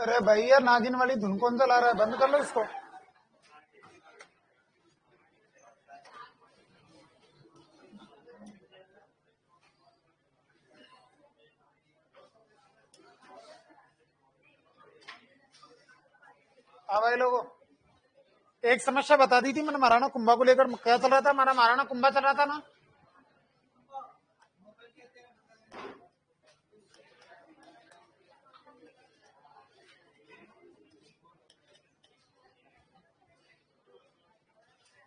अरे भैया नागिन वाली धुन कौन चला रहा है? बंद कर लो इसको। हाँ भाई लोगों, एक समस्या बता दी थी मैंने महाराणा कुंभा को लेकर। क्या चल रहा था? हमारा महाराणा कुंभा चल रहा था ना।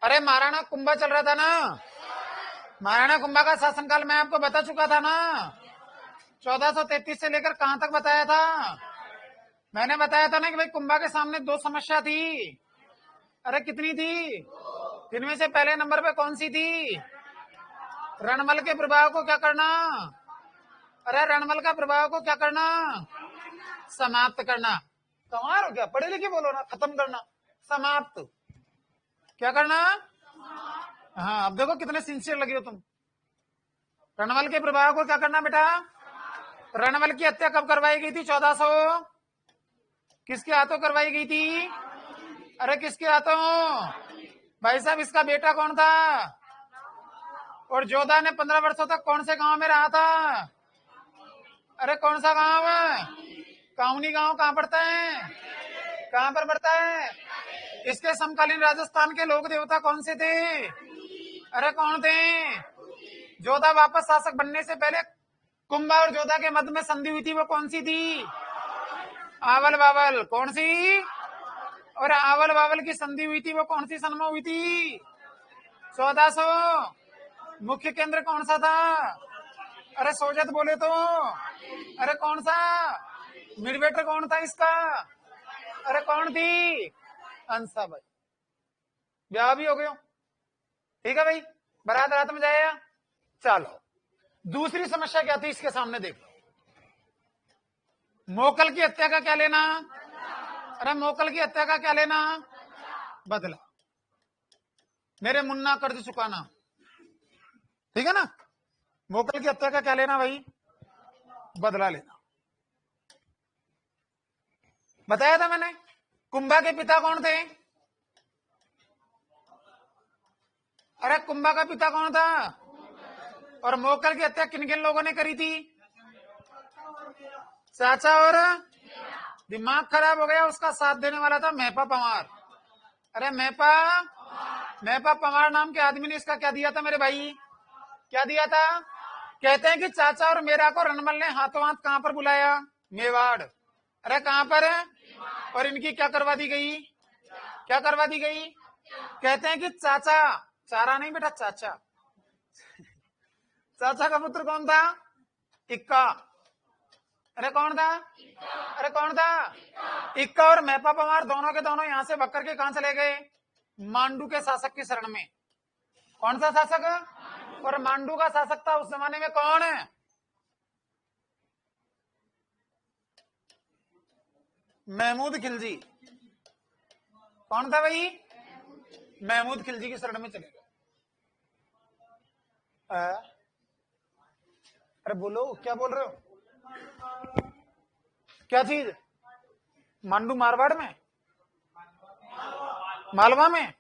अरे महाराणा कुंभा चल रहा था ना। महाराणा कुंभा का शासनकाल मैं आपको बता चुका था ना। 1433 से लेकर कहां तक बताया था? मैंने बताया था ना कि भाई कुंभा के सामने दो समस्या थी। अरे कितनी थी? जिनमें से पहले नंबर पे कौन सी थी? रणमल के प्रभाव को क्या करना? अरे रणमल का प्रभाव को क्या करना? समाप्त करना। कमाल हो गया, पढ़े लिखे बोलो ना। खत्म करना, समाप्त। क्या करना? हाँ, अब देखो कितने सिंसियर लगे हो तुम। रणमल के प्रभाव को क्या करना बेटा? रणमल की हत्या कब करवाई गई थी? 1400 किसके हाथों करवाई गई थी? अरे किसके हाथों? भाई साहब इसका बेटा कौन था? और जोधा ने 15 वर्षों तक कौन से गांव में रहा था? अरे कौन सा गांव है? काउनी गांव कहां पड़ता है? कहां पर पड़ता है? इसके समकालीन राजस्थान के लोक देवता कौन से थे? अरे कौन थे? जोधा वापस शासक बनने से पहले कुंभा और जोधा के मध्य में संधि हुई थी, वो कौन सी थी? आवल बावल। कौन सी? और आवल बावल की संधि हुई थी, वो कौन सी सन में हुई थी? 1400। मुख्य केंद्र कौन सा था? अरे सोजत बोले तो। अरे कौन सा? मिडवेटर कौन था इसका? अरे कौन थी? अंसा भाई। ब्याह भी हो गयो, ठीक है भाई। बारात रात में जाएगा। चलो दूसरी समस्या क्या थी इसके सामने देखो। मोकल की हत्या का क्या लेना? अरे मोकल की हत्या का क्या लेना? बदला। मेरे मुन्ना कर्ज चुकाना, ठीक है ना। मोकल की हत्या का क्या लेना भाई? बदला लेना। बताया था मैंने। कुंभा के पिता कौन थे? अरे कुंभा का पिता कौन था? और मोकल की हत्या किन किन लोगों ने करी थी? चाचा और दिमाग खराब हो गया, उसका साथ देने वाला था मेहपा पवार। अरे मेहपा पवार नाम के आदमी ने इसका क्या दिया था मेरे भाई? क्या दिया था? कहते हैं कि चाचा और मेरा को रणमल ने हाथों हाथ कहां पर बुलाया? मेवाड़। अरे कहां पर है? और इनकी क्या करवा दी गई? क्या करवा दी गई? कहते हैं कि चाचा, चारा नहीं बेटा, चाचा। चाचा का पुत्र कौन था? इक्का। अरे कौन था? अरे कौन था? इक्का और मेहपा पवार दोनों के दोनों यहां से बकर के कहां चले गए? मांडू के शासक की शरण में। कौन सा शासक? और मांडू का शासक था उस जमाने में कौन है? महमूद खिलजी। कौन था भाई? महमूद खिलजी की शरण में चले गए। अरे बोलो, क्या बोल रहे हो? क्या चीज? मांडू मारवाड़ में? मालवा में?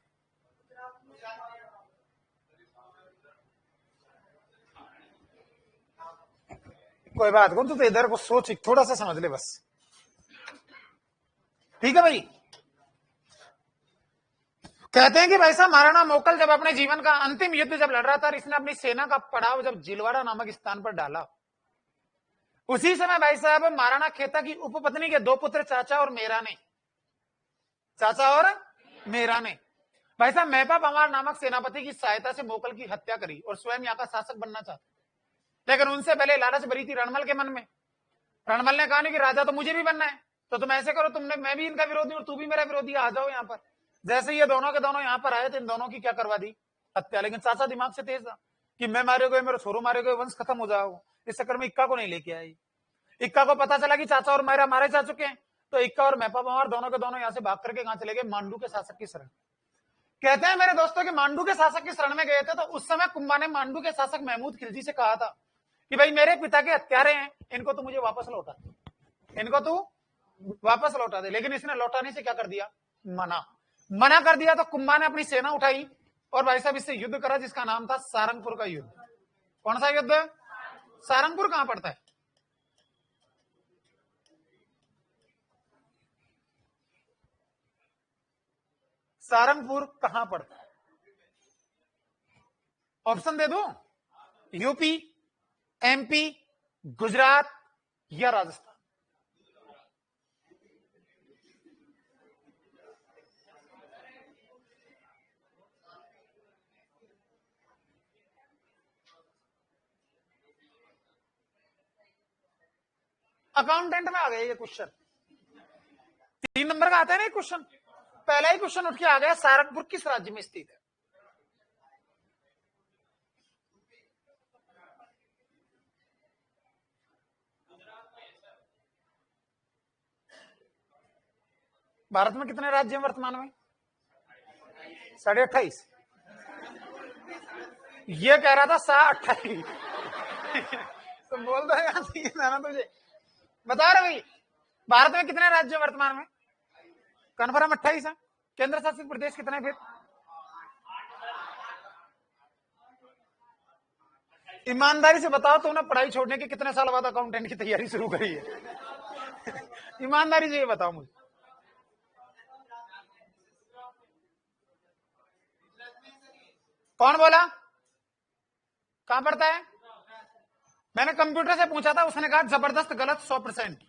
कोई बात कौन, तू तो इधर को सोच, थोड़ा सा समझ ले बस, ठीक है भाई। कहते हैं कि भाई साहब महाराणा मोकल जब अपने जीवन का अंतिम युद्ध जब लड़ रहा था, इसने अपनी सेना का पड़ाव जब जिलवाड़ा नामक स्थान पर डाला, उसी समय भाई साहब महाराणा खेता की उपपत्नी के दो पुत्र चाचा और मेरा ने, चाचा और मेरा ने भाई साहब मेहपा पवार नामक सेनापति की सहायता से मोकल की हत्या करी और स्वयं यहाँ का शासक बनना चाहते। लेकिन उनसे पहले लालच भरी थी रणमल के मन में। रणमल ने कहा नहीं कि राजा तो मुझे भी बनना है, तो तुम ऐसे करो, तुमने, मैं भी इनका विरोधी और तू भी मेरा विरोधी, आ जाओ यहाँ पर। जैसे ये दोनों के दोनों यहाँ पर आए थे, इन दोनों की क्या करवा दी? हत्या। लेकिन चाचा दिमाग से तेज था कि मैं मारे गए, मेरे छोरो मारे गए, वंश खत्म हो जाओ। इस चक्कर में इक्का को नहीं लेके आई। इक्का को पता चला कि चाचा और मेरा मारे जा चुके हैं, तो इक्का और मेहपा पवार दोनों के दोनों यहाँ से भाग करके कहां चले गए? मांडू के शासक की शरण। कहते हैं मेरे दोस्तों कि मांडू के शासक की शरण में गए थे, तो उस समय कुंभा ने मांडू के शासक महमूद खिलजी से कहा था कि भाई मेरे पिता के हत्यारे हैं, इनको तो मुझे वापस लौटा, इनको तू वापस लौटा दे। लेकिन इसने लौटाने से क्या कर दिया? मना कर दिया। तो कुंभा ने अपनी सेना उठाई और भाई साहब इससे युद्ध करा, जिसका नाम था सारंगपुर का युद्ध। कौन सा युद्ध? सारंगपुर कहां पड़ता है? सारंगपुर कहां पड़ता है? ऑप्शन दे दो? यूपी, एमपी, गुजरात या राजस्थान? अकाउंटेंट में आ गया ये क्वेश्चन। 3 नंबर का आता है ना क्वेश्चन। पहला ही क्वेश्चन उठ के आ गया, सारंगपुर किस राज्य में स्थित है? भारत में कितने राज्य हैं वर्तमान में? 28.5। ये कह रहा था 28। तो बोल दो यार, तुझे बता रहे भाई, भारत में कितने राज्य वर्तमान में? कन्फर्म 28 है। केंद्र शासित प्रदेश कितने फिर? ईमानदारी से बताओ, तुमने पढ़ाई छोड़ने के कितने साल बाद अकाउंटेंट की तैयारी शुरू करी है? ईमानदारी से ये बताओ मुझे। कौन बोला? कहां पढ़ता है? मैंने कंप्यूटर से पूछा था, उसने कहा जबरदस्त गलत 100%।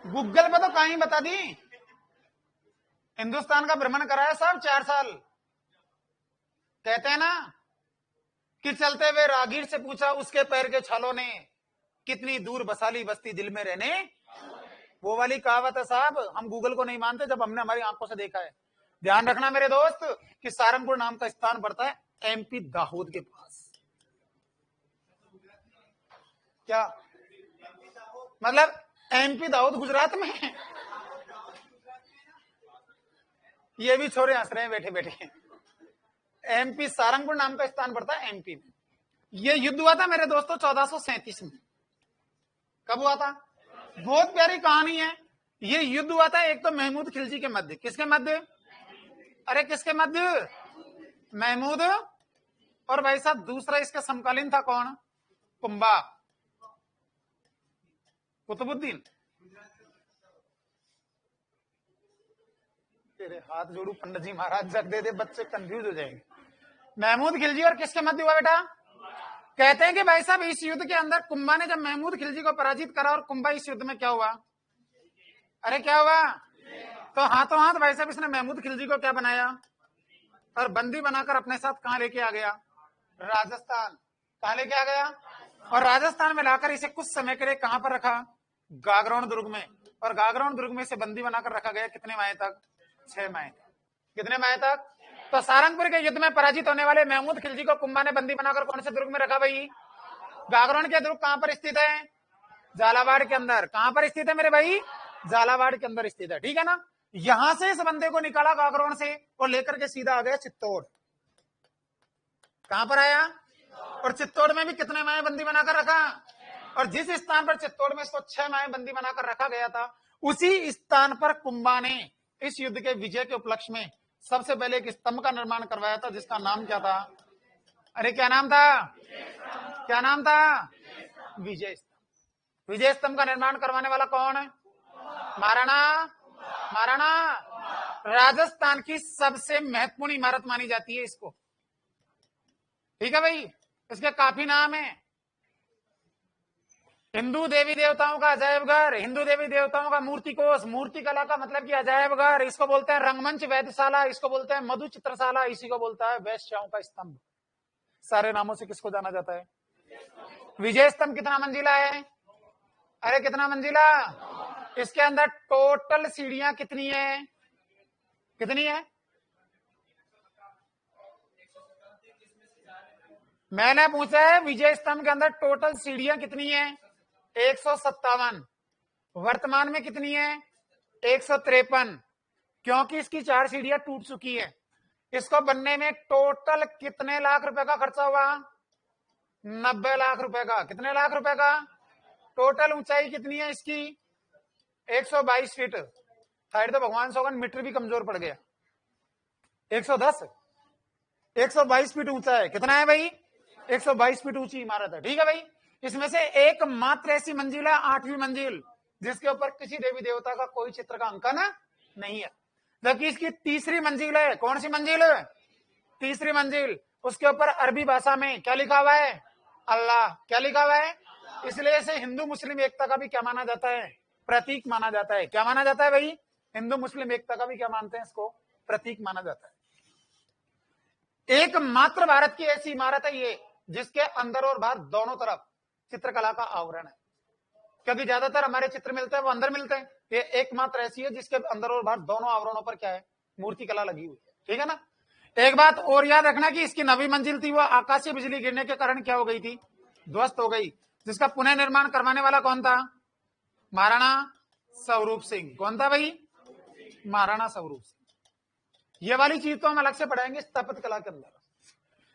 गूगल पे तो कहीं बता दी। हिंदुस्तान का भ्रमण कराया साहब 4 साल। कहते हैं ना कि चलते हुए रागीर से पूछा उसके पैर के छालों ने, कितनी दूर बसाली बस्ती दिल में रहने। वो वाली कहावत है साहब। हम गूगल को नहीं मानते जब हमने हमारी आंखों से देखा है। ध्यान रखना मेरे दोस्त कि सारंगपुर नाम का स्थान पड़ता है एमपी दाहोद के पास। क्या मतलब? एमपी दाऊद गुजरात में है? ये भी छोरे हंस रहे हैं बैठे बैठे। एमपी सारंगपुर नाम का स्थान पड़ता है एमपी में। ये युद्ध हुआ था मेरे दोस्तों 1437 में। कब हुआ था? बहुत प्यारी कहानी है। ये युद्ध हुआ था एक तो महमूद खिलजी के मध्य। किसके मध्य? अरे किसके मध्य? महमूद। और भाई साहब दूसरा इसका समकालीन था कौन? कुंभा, कुतुबुद्दीन। तेरे हाथ जोड़ू पंडित जी महाराज, जग दे दे, बच्चे कंफ्यूज हो जाएंगे। महमूद खिलजी और किसके मध्य हुआ बेटा? कहते हैं कि भाई साहब इस युद्ध के अंदर कुंभा ने जब महमूद खिलजी को पराजित करा, और कुंभा इस युद्ध में क्या हुआ? अरे क्या हुआ? तो हाथों हाथ भाई साहब इसने महमूद खिलजी को क्या बनाया और बंदी बनाकर अपने साथ कहां लेके आ गया? राजस्थान। कहां लेके आ गया? और राजस्थान में लाकर इसे कुछ समय के लिए कहां पर रखा? गागरोन दुर्ग में। और गागरोन दुर्ग में इसे बंदी बनाकर रखा गया कितने माह तक? 6 माह तक। कितने माह तक? तो सारंगपुर के युद्ध में पराजित होने वाले महमूद खिलजी को कुंभा ने बंदी बनाकर कौन से दुर्ग में रखा भाई? गागरोन के दुर्ग कहां पर स्थित है? झालावाड़ के अंदर। कहां पर स्थित है मेरे भाई? झालावाड़ के अंदर स्थित है। ठीक है ना? यहां से इस बंदे को निकाला गागरोन से और लेकर के सीधा आ गया चित्तौड़। कहां पर आया? और चित्तौड़ में भी कितने माह बंदी बनाकर रखा? और जिस स्थान पर चित्तौड़ में इसको 6 माह बंदी बनाकर रखा गया था, उसी स्थान पर कुंभा ने इस युद्ध के विजय के उपलक्ष्य में सबसे पहले एक स्तंभ का निर्माण करवाया था, जिसका नाम क्या था? अरे क्या नाम था? क्या नाम था? विजय स्तंभ। विजय स्तंभ का निर्माण करवाने वाला कौन है? महाराणा राजस्थान की सबसे महत्वपूर्ण इमारत मानी जाती है इसको। ठीक है भाई? इसके काफी नाम है। हिंदू देवी देवताओं का अजायब घर, हिंदू देवी देवताओं का मूर्ति कोष, मूर्ति कला का मतलब कि अजायब घर, इसको बोलते हैं रंगमंच वैधशाला, इसको बोलते हैं मधु चित्रशाला, इसी को बोलता है वैश्याओं का स्तंभ। सारे नामों से किसको जाना जाता है? विजय स्तंभ कितना मंजिला है? अरे कितना मंजिला? इसके अंदर टोटल सीढ़ियां कितनी है? कितनी है? मैंने पूछा है विजय स्तंभ के अंदर टोटल सीढ़ियां कितनी है? 157। वर्तमान में कितनी है? 153। क्योंकि इसकी 4 सीढ़ियां टूट चुकी है, इसको बनने में टोटल कितने लाख रुपए का खर्चा हुआ? 90 लाख रुपए का। कितने लाख रुपए का? टोटल ऊंचाई कितनी है इसकी? 122 फीट। हाइट तो भगवान सौगन मीटर भी कमजोर पड़ गया। 110, 122 फीट ऊंचा है। कितना है भाई? 122 फीट ऊंची इमारत है। ठीक है भाई। इसमें से एकमात्र ऐसी मंजिल है, 8वीं मंजिल, जिसके ऊपर किसी देवी देवता का कोई चित्र का अंकन नहीं है। जबकि इसकी तीसरी मंजिल है। कौन सी मंजिल है? तीसरी मंजिल। उसके ऊपर अरबी भाषा में क्या लिखा हुआ है? अल्लाह। क्या लिखा हुआ है? इसलिए इसे हिंदू मुस्लिम एकता का भी क्या माना जाता है? प्रतीक माना जाता है। क्या माना जाता है भाई? हिंदू मुस्लिम एकता का भी क्या मानते हैं इसको? प्रतीक माना जाता है। एकमात्र भारत की ऐसी इमारत है ये, जिसके अंदर और बाहर दोनों तरफ चित्रकला का आवरण है। क्योंकि ज्यादातर हमारे चित्र मिलते हैं वो अंदर मिलते हैं, ये एकमात्र ऐसी है जिसके अंदर और बाहर दोनों आवरणों पर क्या है? मूर्ति कला लगी हुई है। ठीक है ना। एक बात और याद रखना कि इसकी 9वीं मंजिल थी, वो आकाशीय बिजली गिरने के कारण क्या हो गई थी? ध्वस्त हो गई। जिसका पुनः निर्माण करवाने वाला कौन था? महाराणा स्वरूप सिंह। कौन था भाई? महाराणा स्वरूप सिंह। ये वाली चीज तो हम अलग से पढ़ाएंगे स्थापत्य कला के अंदर।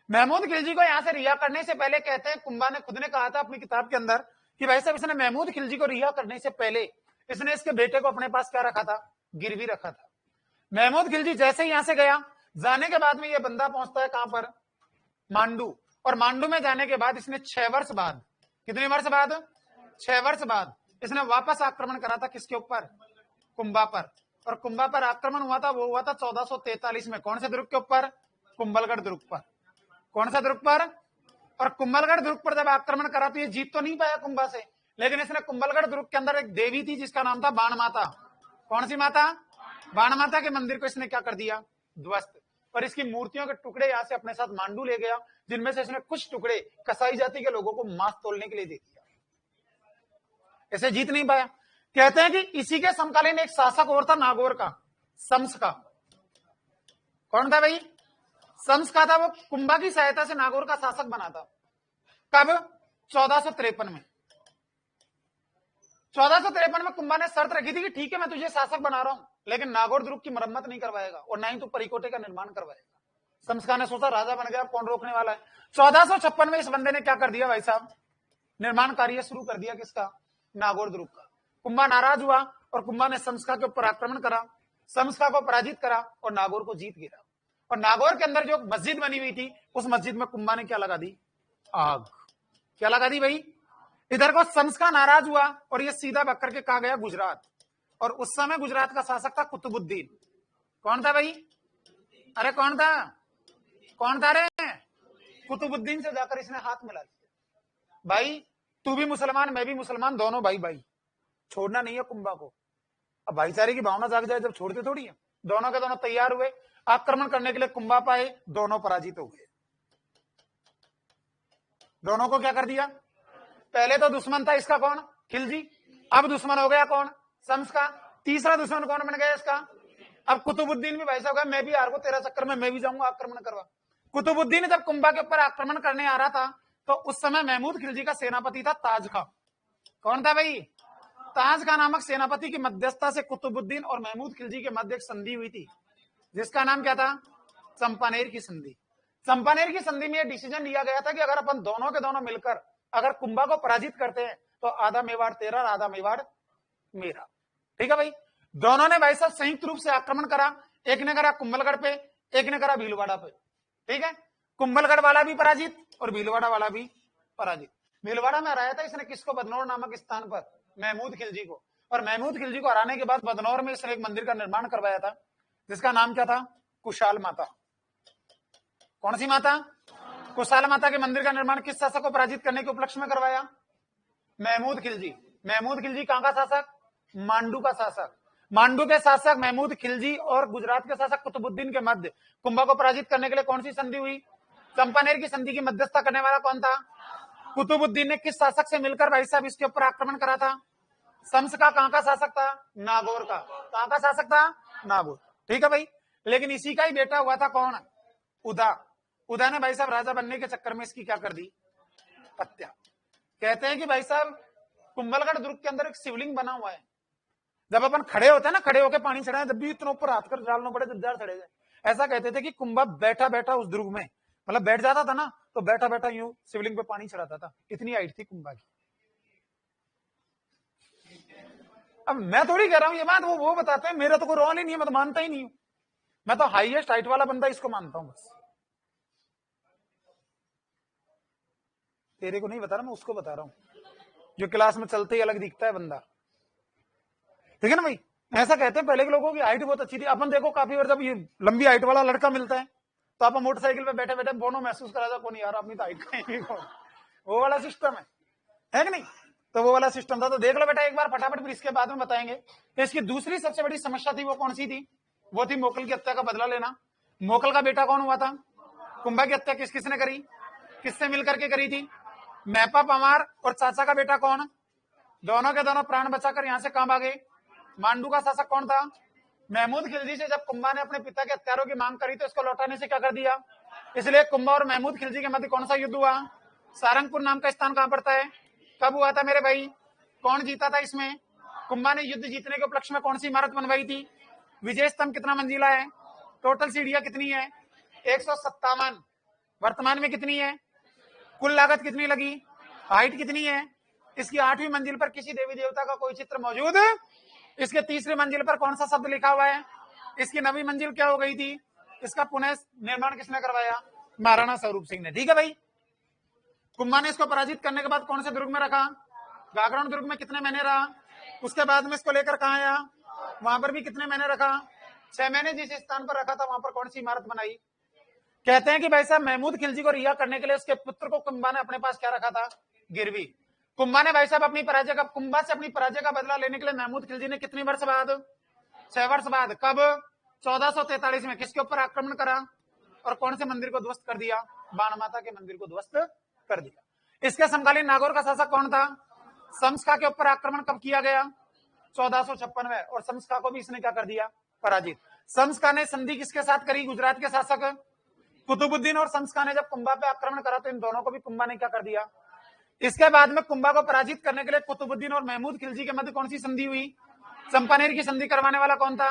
महमूद खिलजी को यहां से रिहा करने से पहले, कहते हैं कुंभा ने खुद ने कहा था अपनी किताब के अंदर कि भाई साहब इसने महमूद खिलजी को रिहा करने से पहले इसने इसके बेटे को अपने पास क्या रखा था? गिरवी रखा था। महमूद खिलजी जैसे ही यहां से गया, जाने के बाद में ये बंदा पहुंचता है कहां पर? मांडू। और मांडू में जाने के बाद इसने 6 वर्ष बाद, कितने वर्ष बाद? 6 वर्ष बाद इसने वापस आक्रमण करा था। किसके ऊपर? कुंभा पर। और कुंभा पर आक्रमण हुआ था, वो हुआ था 1443 में। कौन से दुर्ग के ऊपर? कुंभलगढ़ दुर्ग पर। कौन सा दुर्ग पर? और कुंभलगढ़ दुर्ग पर जब आक्रमण करा तो ये जीत तो नहीं पाया कुंभा से, लेकिन इसने कुंभलगढ़ दुर्ग के अंदर एक देवी थी जिसका नाम था बाण माता। कौन सी माता? बाण माता के मंदिर को इसने क्या कर दिया? ध्वस्त। और इसकी मूर्तियों के टुकड़े यहां से अपने साथ मांडू ले गया, जिनमें से इसने कुछ टुकड़े कसाई जाति के लोगों को मांस तोलने के लिए दे दिया। इसे जीत नहीं पाया। कहते हैं कि इसी के समकालीन एक शासक और था नागौर का, शम्स का। कौन था भाई? शम्स का था। वो कुंभा की सहायता से नागौर का शासक बना था। कब? 1453 में। 1453 में कुंभा ने शर्त रखी थी कि ठीक है मैं तुझे शासक बना रहा हूं, लेकिन नागौर दुर्ग की मरम्मत नहीं करवाएगा और ना ही तू परिकोटे का निर्माण करवाएगा। शम्स खान ने सोचा राजा बन गया, कौन रोकने वाला है। 1456 में इस बंदे ने क्या कर दिया भाई साहब? निर्माण कार्य शुरू कर दिया। किसका? नागौर दुर्ग का। कुंभा नाराज हुआ और कुंभा ने शम्स खान के ऊपर आक्रमण करा, शम्स खान को पराजित करा और नागौर को जीत गिरा। और नागौर के अंदर जो मस्जिद बनी हुई थी, उस मस्जिद में कुंभा ने क्या लगा दी? आग। क्या लगा दी भाई? इधर को शम्स खान नाराज हुआ और ये सीधा बकर के कहा गया गुजरात। और उस समय गुजरात का शासक था कुतुबुद्दीन। कौन था भाई? अरे कौन था? कौन था रे? कुतुबुद्दीन से जाकर इसने हाथ मिला दिया। भाई तू भी मुसलमान, मैं भी मुसलमान, दोनों भाई भाई, छोड़ना नहीं है कुंभा को। अब भाईचारे की भावना जाग जाए जब छोड़ते थोड़ी है। दोनों के दोनों तैयार हुए आक्रमण करने के लिए। कुंभा पाए, दोनों पराजित हो गए। दोनों को क्या कर दिया? पहले तो दुश्मन था इसका कौन? खिलजी। अब दुश्मन हो गया कौन? शम्स का। तीसरा दुश्मन कौन बन गया इसका? अब कुतुबुद्दीन भी भाई साहब, मैं भी हार को तेरा चक्कर में मैं भी जाऊंगा आक्रमण करवा। कुतुबुद्दीन जब कुंभा के ऊपर आक्रमण करने आ रहा था तो उस समय महमूद खिलजी का सेनापति था ताज खां। कौन था भाई? ताज खां नामक सेनापति की मध्यस्थता से कुतुबुद्दीन और महमूद खिलजी के मध्य एक संधि हुई थी, जिसका नाम क्या था? चंपानेर की संधि। चंपानेर की संधि में यह डिसीजन लिया गया था कि अगर अपन दोनों के दोनों मिलकर अगर कुंभा को पराजित करते हैं तो आधा मेवाड़ तेरा और आधा मेवाड़ मेरा। ठीक है भाई। दोनों ने भाई साहब संयुक्त रूप से आक्रमण करा। एक ने करा कुंभलगढ़ पे, एक ने करा भीलवाड़ा पे। ठीक है। कुंभलगढ़ वाला भी पराजित और भीलवाड़ा वाला भी पराजित। भीलवाड़ा में हराया था इसने किसको? बदनौर नामक स्थान पर महमूद खिलजी को। और महमूद खिलजी को हराने के बाद बदनौर में इसने एक मंदिर का निर्माण करवाया था, जिसका नाम क्या था? कुशाल माता। कौन सी माता? कुशाल माता के मंदिर का निर्माण किस शासक को पराजित करने के उपलक्ष्य में करवाया? महमूद खिलजी। महमूद खिलजी कहां का शासक? मांडू का शासक। मांडू के शासक महमूद खिलजी और गुजरात के शासक कुतुबुद्दीन के मध्य कुंभा को पराजित करने के लिए कौन सी संधि हुई? चंपानेर की संधि की मध्यस्थता करने वाला कौन था? कुतुबुद्दीन ने किस शासक से मिलकर भाई साहब इसके ऊपर आक्रमण करा था? शम्स का कहां का शासक था? नागौर का। कहां का शासक था? नागौर। ठीक है भाई। लेकिन इसी का ही बेटा हुआ था कौन? उदा। उदा ने भाई साहब राजा बनने के चक्कर में इसकी क्या कर दी? हत्या। कहते हैं कि भाई साहब कुंभलगढ़ दुर्ग के अंदर एक शिवलिंग बना हुआ है। जब अपन खड़े होते हैं ना, खड़े होकर पानी चढ़ाए, जब भी इतना ऊपर हाथ कर डालना पड़े जब जार चढ़े जाए, ऐसा कहते थे कि कुंभा बैठा बैठा उस दुर्ग में, मतलब बैठ जाता था ना तो बैठा बैठा यूं शिवलिंग पे पानी चढ़ाता था, इतनी हाइट थी कुंभा की। अब मैं थोड़ी कह रहा हूं ये बात, वो बताते हैं, मेरा तो कोई रोल ही नहीं है, मैं तो मानता ही नहीं हूं। मैं तो हाईएस्ट हाइट वाला बंदा इसको मानता हूं बस। तेरे को नहीं बता रहा, मैं उसको बता रहा हूं जो क्लास में चलते ही अलग दिखता है बंदा, ठीक है ना भाई। ऐसा कहते हैं पहले के लोगों की हाइट बहुत अच्छी थी। अपन देखो काफी बार जब ये लंबी हाइट वाला लड़का मिलता है तो आप मोटरसाइकिल पे बैठे बैठे बोनो महसूस करा था, कौन यार अपनी तो हाइट कहीं, वो वाला सिस्टम है कि नहीं। तो वो वाला सिस्टम था। तो देख लो बेटा एक बार फटाफट, फिर इसके बाद में बताएंगे कि इसकी दूसरी सबसे बड़ी समस्या थी वो कौन सी थी। वो थी मोकल की हत्या का बदला लेना। मोकल का बेटा कौन हुआ था? कुंभा की हत्या किस किसने करी, किससे मिलकर के करी थी? मैपा पमार और चाचा का बेटा कौन, दोनों के दोनों प्राण बचाकर यहां से कहां भागे? मांडू का शासक कौन था? महमूद खिलजी से जब कुंभा ने अपने पिता के हत्यारों की मांग करी तो इसको लौटाने से क्या कर दिया? इसलिए कुंभा और महमूद खिलजी के मध्य कौन सा युद्ध हुआ? सारंगपुर नाम का स्थान कहां पड़ता है? कब हुआ था मेरे भाई? कौन जीता था इसमें? कुंभा ने युद्ध जीतने के उपलक्ष्य में कौन सी इमारत बनवाई थी? विजय स्तंभ कितना मंजिला है? टोटल सीढ़ियां कितनी है? 157। वर्तमान में कितनी है? कुल लागत कितनी लगी? हाइट कितनी है? इसकी 8वीं मंजिल पर किसी देवी देवता का कोई चित्र मौजूद है? इसके तीसरी मंजिल पर कौन सा शब्द लिखा हुआ है? इसकी 9वीं मंजिल क्या हो गई थी? इसका पुनः निर्माण किसने करवाया? महाराणा स्वरूप सिंह ने। ठीक है भाई। कुंभा ने इसको पराजित करने के बाद कौन से दुर्ग में रखा? गागरण दुर्ग में कितने महीने रहा? उसके बाद में इसको लेकर कहां आया? वहां पर भी कितने महीने रखा? 6 महीने। जिस स्थान पर रखा था वहां पर कौन सी इमारत बनाई? कहते हैं कि भाई साहब महमूद खिलजी को रिहा करने के लिए उसके पुत्र को कुंभा ने अपने पास क्या रखा था? गिरवी। कुंभा ने भाई साहब अपनी पराजय का, कुंभा से अपनी पराजय का बदला लेने के लिए महमूद खिलजी ने कितने वर्ष बाद? 6 वर्ष बाद। कब? 1443 में। किसके ऊपर आक्रमण करा और कौन से मंदिर को ध्वस्त कर दिया? बाण माता के मंदिर को ध्वस्त कर दिया। इसके समकालीन नागौर का शासक कौन था? शम्सका के ऊपर आक्रमण कब किया गया? 1456 में। और शम्सका को भी इसने क्या कर दिया? पराजित। शम्सका ने संधि किसके साथ करी? गुजरात के शासक कुतुबुद्दीन और शम्सका ने जब कुंभा पे आक्रमण करा तो इन दोनों को भी कुंभा ने क्या कर दिया? इसके बाद में कुंभा को पराजित करने के लिए कुतुबुद्दीन और महमूद खिलजी के मध्य कौन सी संधि हुई? चंपानेर की संधि करवाने वाला कौन था?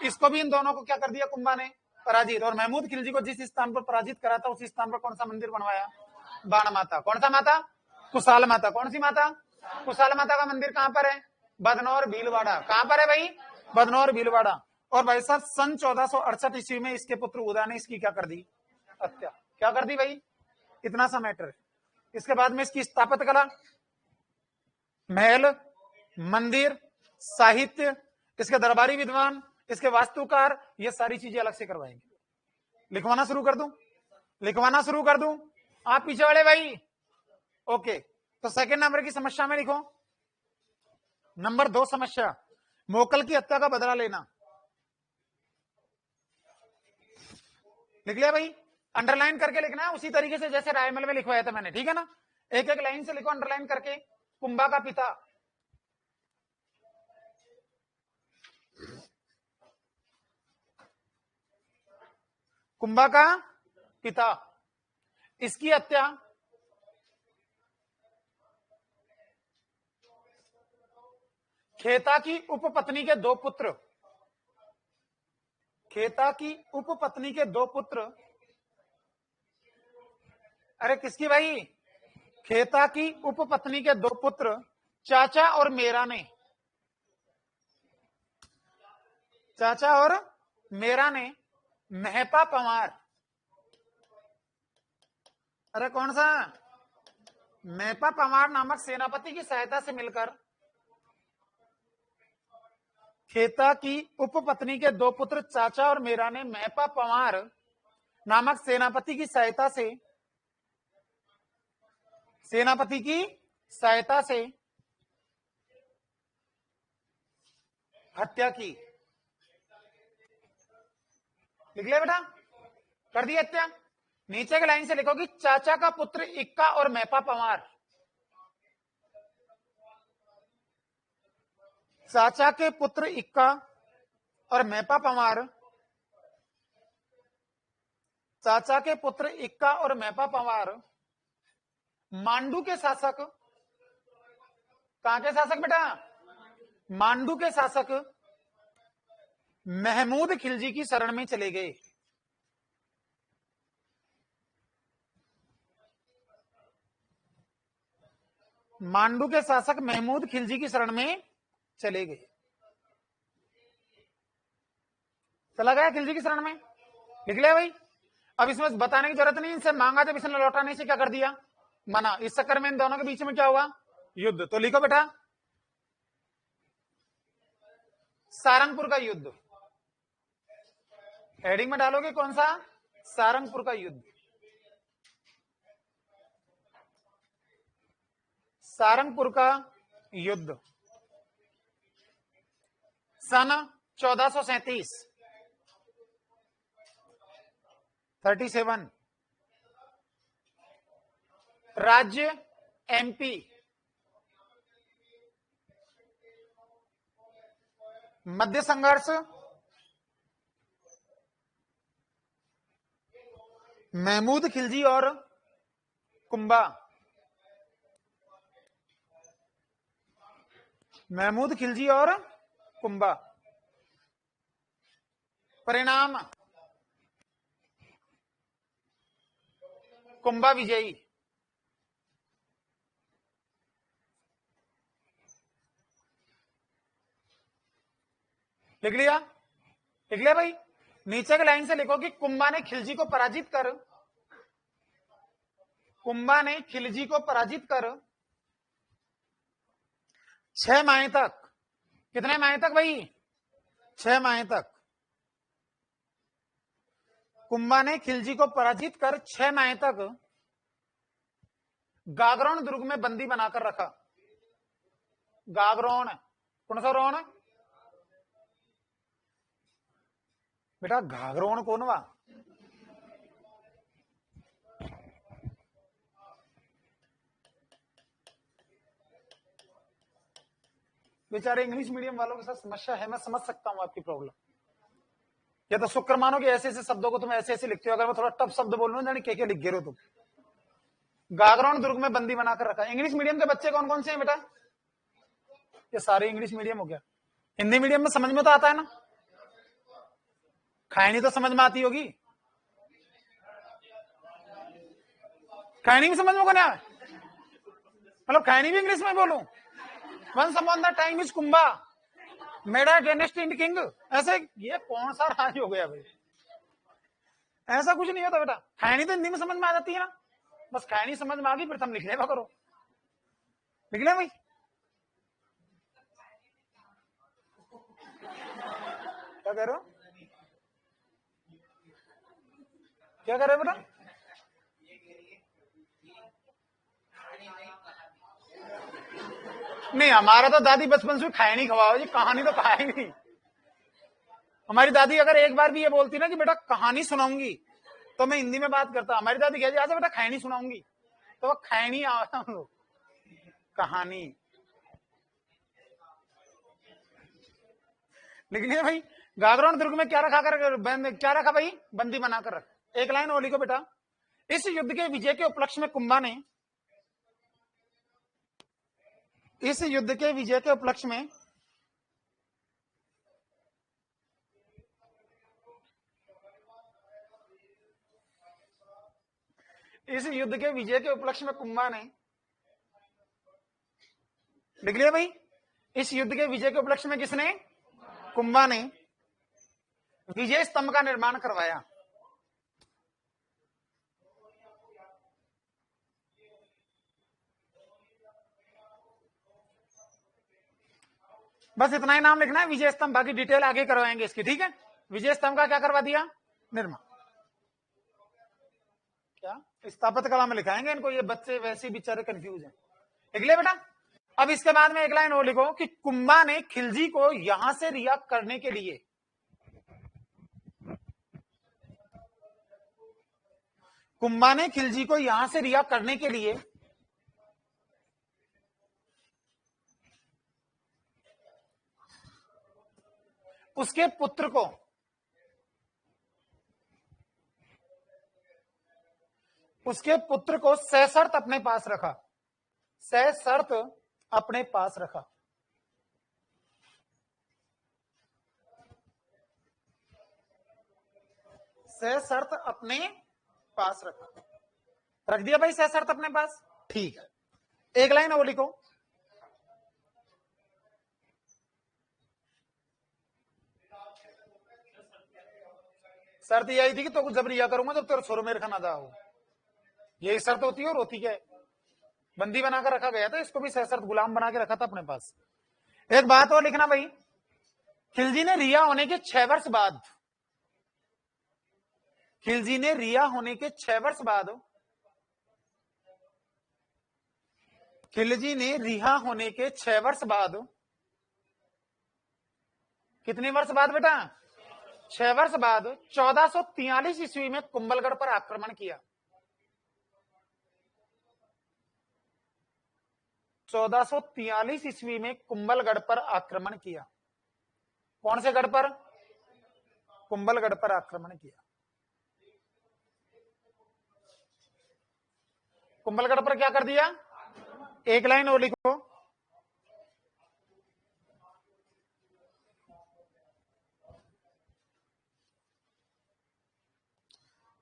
इसको भी इन दोनों को क्या कर दिया कुंभा ने? पराजित। और महमूद खिलजी को जिस स्थान पर पराजित करा था उसी स्थान पर कौन सा मंदिर बनवाया? बाण माता। कौन सा माता? कुशाल माता। कौन सी माता? कुशाल माता का मंदिर कहां पर है? बदनौर भीलवाड़ा। कहां पर है भाई? बदनौर भीलवाड़ा। और भाई साहब सन 1468 ईस्वी में इसके पुत्र उदा ने इसकी क्या कर दी? हत्या। क्या कर दी भाई? इतना सा मैटर है। इसके बाद में इसकी स्थापत्य कला, महल, मंदिर, साहित्य, इसके दरबारी विद्वान, इसके वास्तुकार, ये सारी चीजें अलग से करवाएंगे। लिखवाना शुरू कर दूं? लिखवाना शुरू कर दूं? आप पीछे वाले भाई ओके। तो सेकंड नंबर की समस्या में लिखो। नंबर 2 समस्या, मोकल की हत्या का बदला लेना। लिख लिया भाई? अंडरलाइन करके लिखना है उसी तरीके से जैसे रायमल में लिखवाया था मैंने, ठीक है ना। एक एक लाइन से लिखो अंडरलाइन करके। कुंभा का पिता, कुंभा का पिता, इसकी हत्या खेता की उपपत्नी के 2 पुत्र, खेता की उपपत्नी के 2 पुत्र, अरे किसकी भाई? खेता की उपपत्नी के 2 पुत्र चाचा और मेरा ने, चाचा और मेरा ने महपा पवार, अरे कौन सा? महपा पवार नामक सेनापति की सहायता से मिलकर खेता की उपपत्नी के 2 पुत्र चाचा और मेरा ने महपा पवार नामक सेनापति की सहायता से, सेनापति की सहायता से हत्या की। लिख लिया बेटा? कर दी हत्या। नीचे की लाइन से लिखोगी चाचा का पुत्र इक्का और महपा पवार, चाचा के पुत्र इक्का और महपा पवार, चाचा के पुत्र इक्का और महपा पवार मांडू के शासक, कहां के शासक बेटा? मांडू के शासक महमूद खिलजी की शरण में चले गए। मांडू के शासक महमूद खिलजी की शरण में चले गए। चला गया खिलजी की शरण में, लिख लिया भाई। अब इसमें बताने की जरूरत नहीं, इनसे मांगा जब इसने लौटाने से क्या कर दिया, मना। इस चक्कर में इन दोनों के बीच में क्या हुआ, युद्ध। तो लिखो बेटा सारंगपुर का युद्ध, हेडिंग में डालोगे कौन सा, सारंगपुर का युद्ध। सारंगपुर का युद्ध सन 1437 37। राज्य एमपी, मध्य संघर्ष महमूद खिलजी और कुंभा, महमूद खिलजी और कुंभा। परिणाम कुंभा विजयी। लिख लिया, लिख लिया भाई। नीचे की लाइन से लिखो कि कुंभा ने खिलजी को पराजित कर, कुंभा ने खिलजी को पराजित कर 6 माह तक, कितने माह तक भाई, 6 माह तक। कुंभा ने खिलजी को पराजित कर 6 माह तक गागरोन दुर्ग में बंदी बनाकर रखा। गागरोन, कौन सा रोन बेटा, घाघरोन कौन वा, बेचारे इंग्लिश मीडियम वालों के साथ समस्या है, मैं समझ सकता हूं आपकी प्रॉब्लम। या तो शुक्र मानो कि ऐसे ऐसे शब्दों को तुम ऐसे ऐसे लिखते हो, अगर मैं थोड़ा टफ शब्द बोल रहा हूं क्या लिख गिरो तुम। गागरोन दुर्ग में बंदी बनाकर रखा। इंग्लिश मीडियम के बच्चे कौन कौन से हैं बेटा, ये सारे इंग्लिश मीडियम हो गया। हिंदी मीडियम में समझ में तो आता है ना, खैनी तो समझ में आती होगी, खैनी भी समझ में कौन है, मतलब खैनी भी इंग्लिश में बोलूं। Once upon the time is Kumbha made a dynasty king, ऐसे ये कौन सा राज हो गया भाई, ऐसा कुछ नहीं होता बेटा। खैनी तो हिंदी में समझ में आ जाती है ना, बस खैनी समझ में आ गई फिर तुम लिख लेवा करो, लिख ले भाई। क्या कह रहे हो, क्या कर रहे हो बेटा, नहीं हमारा तो दादी बचपन से खैनी खवाओ जी, कहानी तो खाएगी नहीं। हमारी दादी अगर एक बार भी ये बोलती ना कि बेटा कहानी सुनाऊंगी, तो मैं हिंदी में बात करता। हमारी दादी कहती आज बेटा खैनी सुनाऊंगी, तो वो खैनी आता हूं कहानी। लेकिन भाई गागरोन दुर्ग में क्या रखा कर, क्या रखा भाई, बंदी बनाकर रख। एक लाइन और लिखो बेटा, इस युद्ध के विजय के उपलक्ष्य में कुंभा ने, इस युद्ध के विजय के उपलक्ष्य में इस युद्ध के विजय के उपलक्ष्य में कुंभा ने, लिख लिया भाई, इस युद्ध के विजय के उपलक्ष्य में किसने, कुंभा ने विजय स्तंभ का निर्माण करवाया। बस इतना ही नाम लिखना है, विजय स्तंभ, बाकी डिटेल आगे करवाएंगे इसकी, ठीक है। विजय स्तंभ का क्या करवा दिया, निर्माण। क्या स्थापत्य कला में लिखाएंगे इनको, ये बच्चे वैसे बेचारे कंफ्यूज हैं, लिख लिया बेटा। अब इसके बाद में एक लाइन और लिखो कि कुंभा ने खिलजी को यहां से रिहा करने के लिए, कुंभा ने खिलजी को यहां से रिहा करने के लिए उसके पुत्र को, उसके पुत्र को सशर्त अपने पास रखा, सशर्त अपने पास रखा। सशर्त अपने पास रखा, रख दिया भाई सशर्त अपने पास, ठीक है। एक लाइन है वो लिखो। शर्त ये आई थी कि तो कुछ जब रिया करूंगा जब तेरे छोरो मेरे खाना जाओ, यही शर्त होती है और होती क्या है, बंदी बनाकर रखा गया था, इसको भी सशर्त गुलाम बना के रखा था अपने पास। एक बात और लिखना भाई, खिलजी ने रिया होने के 6 वर्ष बाद, खिलजी ने रिया होने के 6 वर्ष बाद, खिलजी ने रिहा होने के 6 वर्ष बाद, कितने वर्ष बाद बेटा, 6 वर्ष बाद 1443 ईस्वी में कुंभलगढ़ पर आक्रमण किया। 1443 ईस्वी में कुंभलगढ़ पर आक्रमण किया। कौन से गढ़ पर? कुंभलगढ़ पर आक्रमण किया। कुंभलगढ़ पर क्या कर दिया? एक लाइन और लिखो।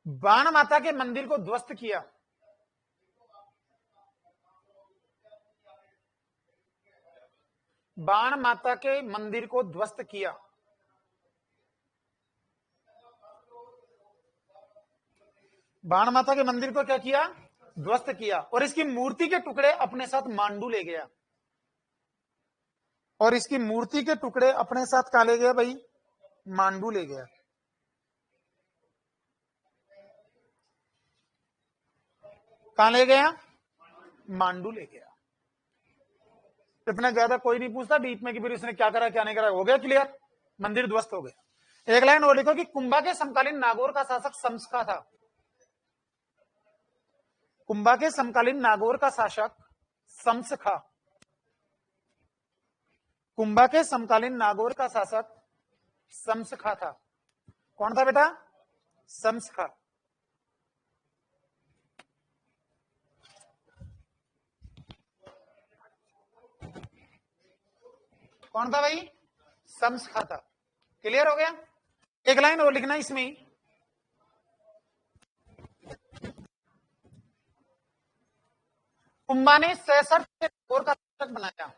बाण माता के मंदिर को ध्वस्त किया। बाण माता के मंदिर को ध्वस्त किया। बाण माता के मंदिर को क्या किया? ध्वस्त किया। और इसकी मूर्ति के टुकड़े अपने साथ मांडू ले गया। और इसकी मूर्ति के टुकड़े अपने साथ कहां ले गया भाई? मांडू ले गया। कहां ले गया? मांडू ले गया। इतना ज्यादा कोई नहीं पूछता डीप में कि फिर इसने क्या करा क्या नहीं करा। हो गया क्लियर? मंदिर ध्वस्त हो गया। एक लाइन और लिखो कि कुंभा के समकालीन नागौर का शासक शम्सखा था। कुंभा के समकालीन नागौर का शासक शम्सखा। कुंभा के समकालीन नागौर का शासक शम्सखा था। कौन था बेटा? शम्सखा। कौन था भाई? शम्सखा था। क्लियर हो गया? एक लाइन और लिखना इसमें, कुंभा ने 66 नागौर का शासक बनाया।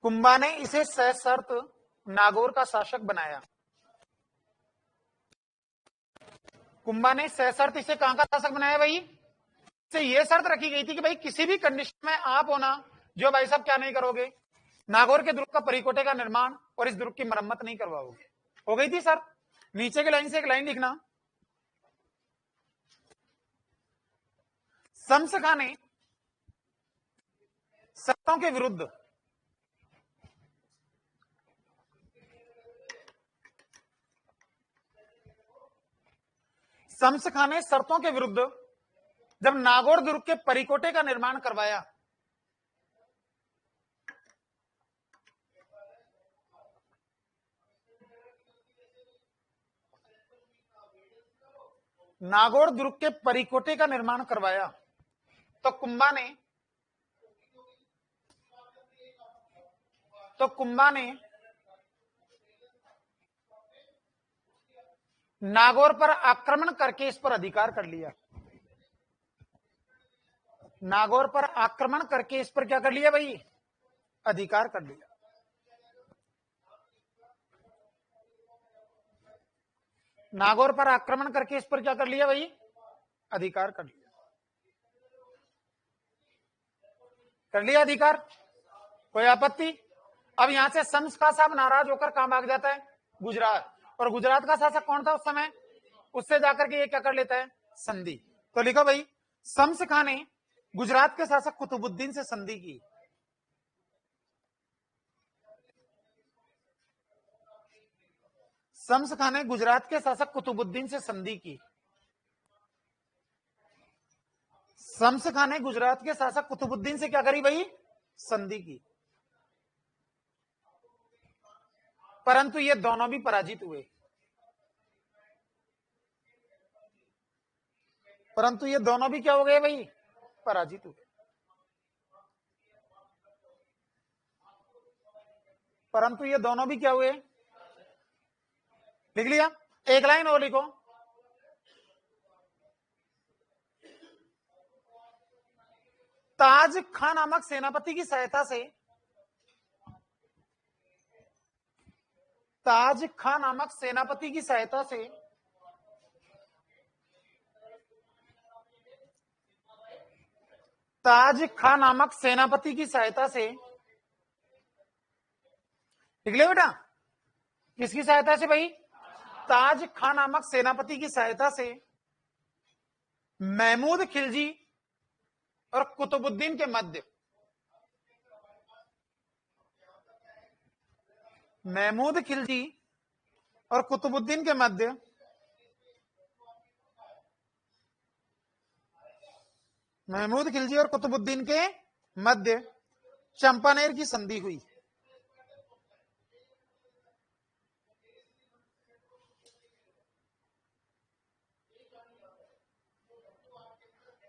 कुंभा ने इसे सशर्त नागौर का शासक बनाया। कुंभा ने सशर्त इसे कहां का शासक बनाया भाई? से यह शर्त रखी गई थी कि भाई किसी भी कंडीशन में आप होना जो भाई साहब क्या नहीं करोगे, नागौर के दुर्ग का परिकोटे का निर्माण और इस दुर्ग की मरम्मत नहीं करवाओगे। हो गई थी सर? नीचे की लाइन से एक लाइन लिखना, शम्सखा ने शर्तों के विरुद्ध शम्सखा ने शर्तों के विरुद्ध जब नागौर दुर्ग के परिकोटे का निर्माण करवाया, नागौर दुर्ग के परिकोटे का निर्माण करवाया, तो कुंभा ने नागौर पर आक्रमण करके इस पर अधिकार कर लिया। नागौर पर आक्रमण करके इस पर क्या कर लिया भाई? अधिकार कर लिया। नागौर पर आक्रमण करके इस पर क्या कर लिया भाई? अधिकार कर लिया। कर लिया अधिकार। कोई आपत्ति? अब यहां से शम्सखा साहब नाराज होकर कहां भाग जाता है? गुजरात। और गुजरात का शासक कौन था उस समय? उससे जाकर के ये क्या कर लेता है? संधि। तो लिखो भाई, शम्सखा ने गुजरात के शासक कुतुबुद्दीन से संधि की। शम्सखा ने गुजरात के शासक कुतुबुद्दीन से संधि की। शम्सखा ने गुजरात के शासक कुतुबुद्दीन से क्या करी भाई? संधि की। परंतु ये दोनों भी पराजित हुए। परंतु ये दोनों भी क्या हो गए भाई? पराजित हुए। परंतु ये दोनों भी क्या हुए? लिख लिया? एक लाइन और लिखो, ताज खां नामक सेनापति की सहायता से, ताज खां नामक सेनापति की सहायता से ताज खां नामक सेनापति की सहायता से, लिख ले बेटा, किसकी सहायता से भाई? ताज खां नामक सेनापति की सहायता से महमूद खिलजी और कुतुबुद्दीन के मध्य, महमूद खिलजी और कुतुबुद्दीन के मध्य महमूद खिलजी और कुतुबुद्दीन के मध्य चंपानेर की संधि हुई।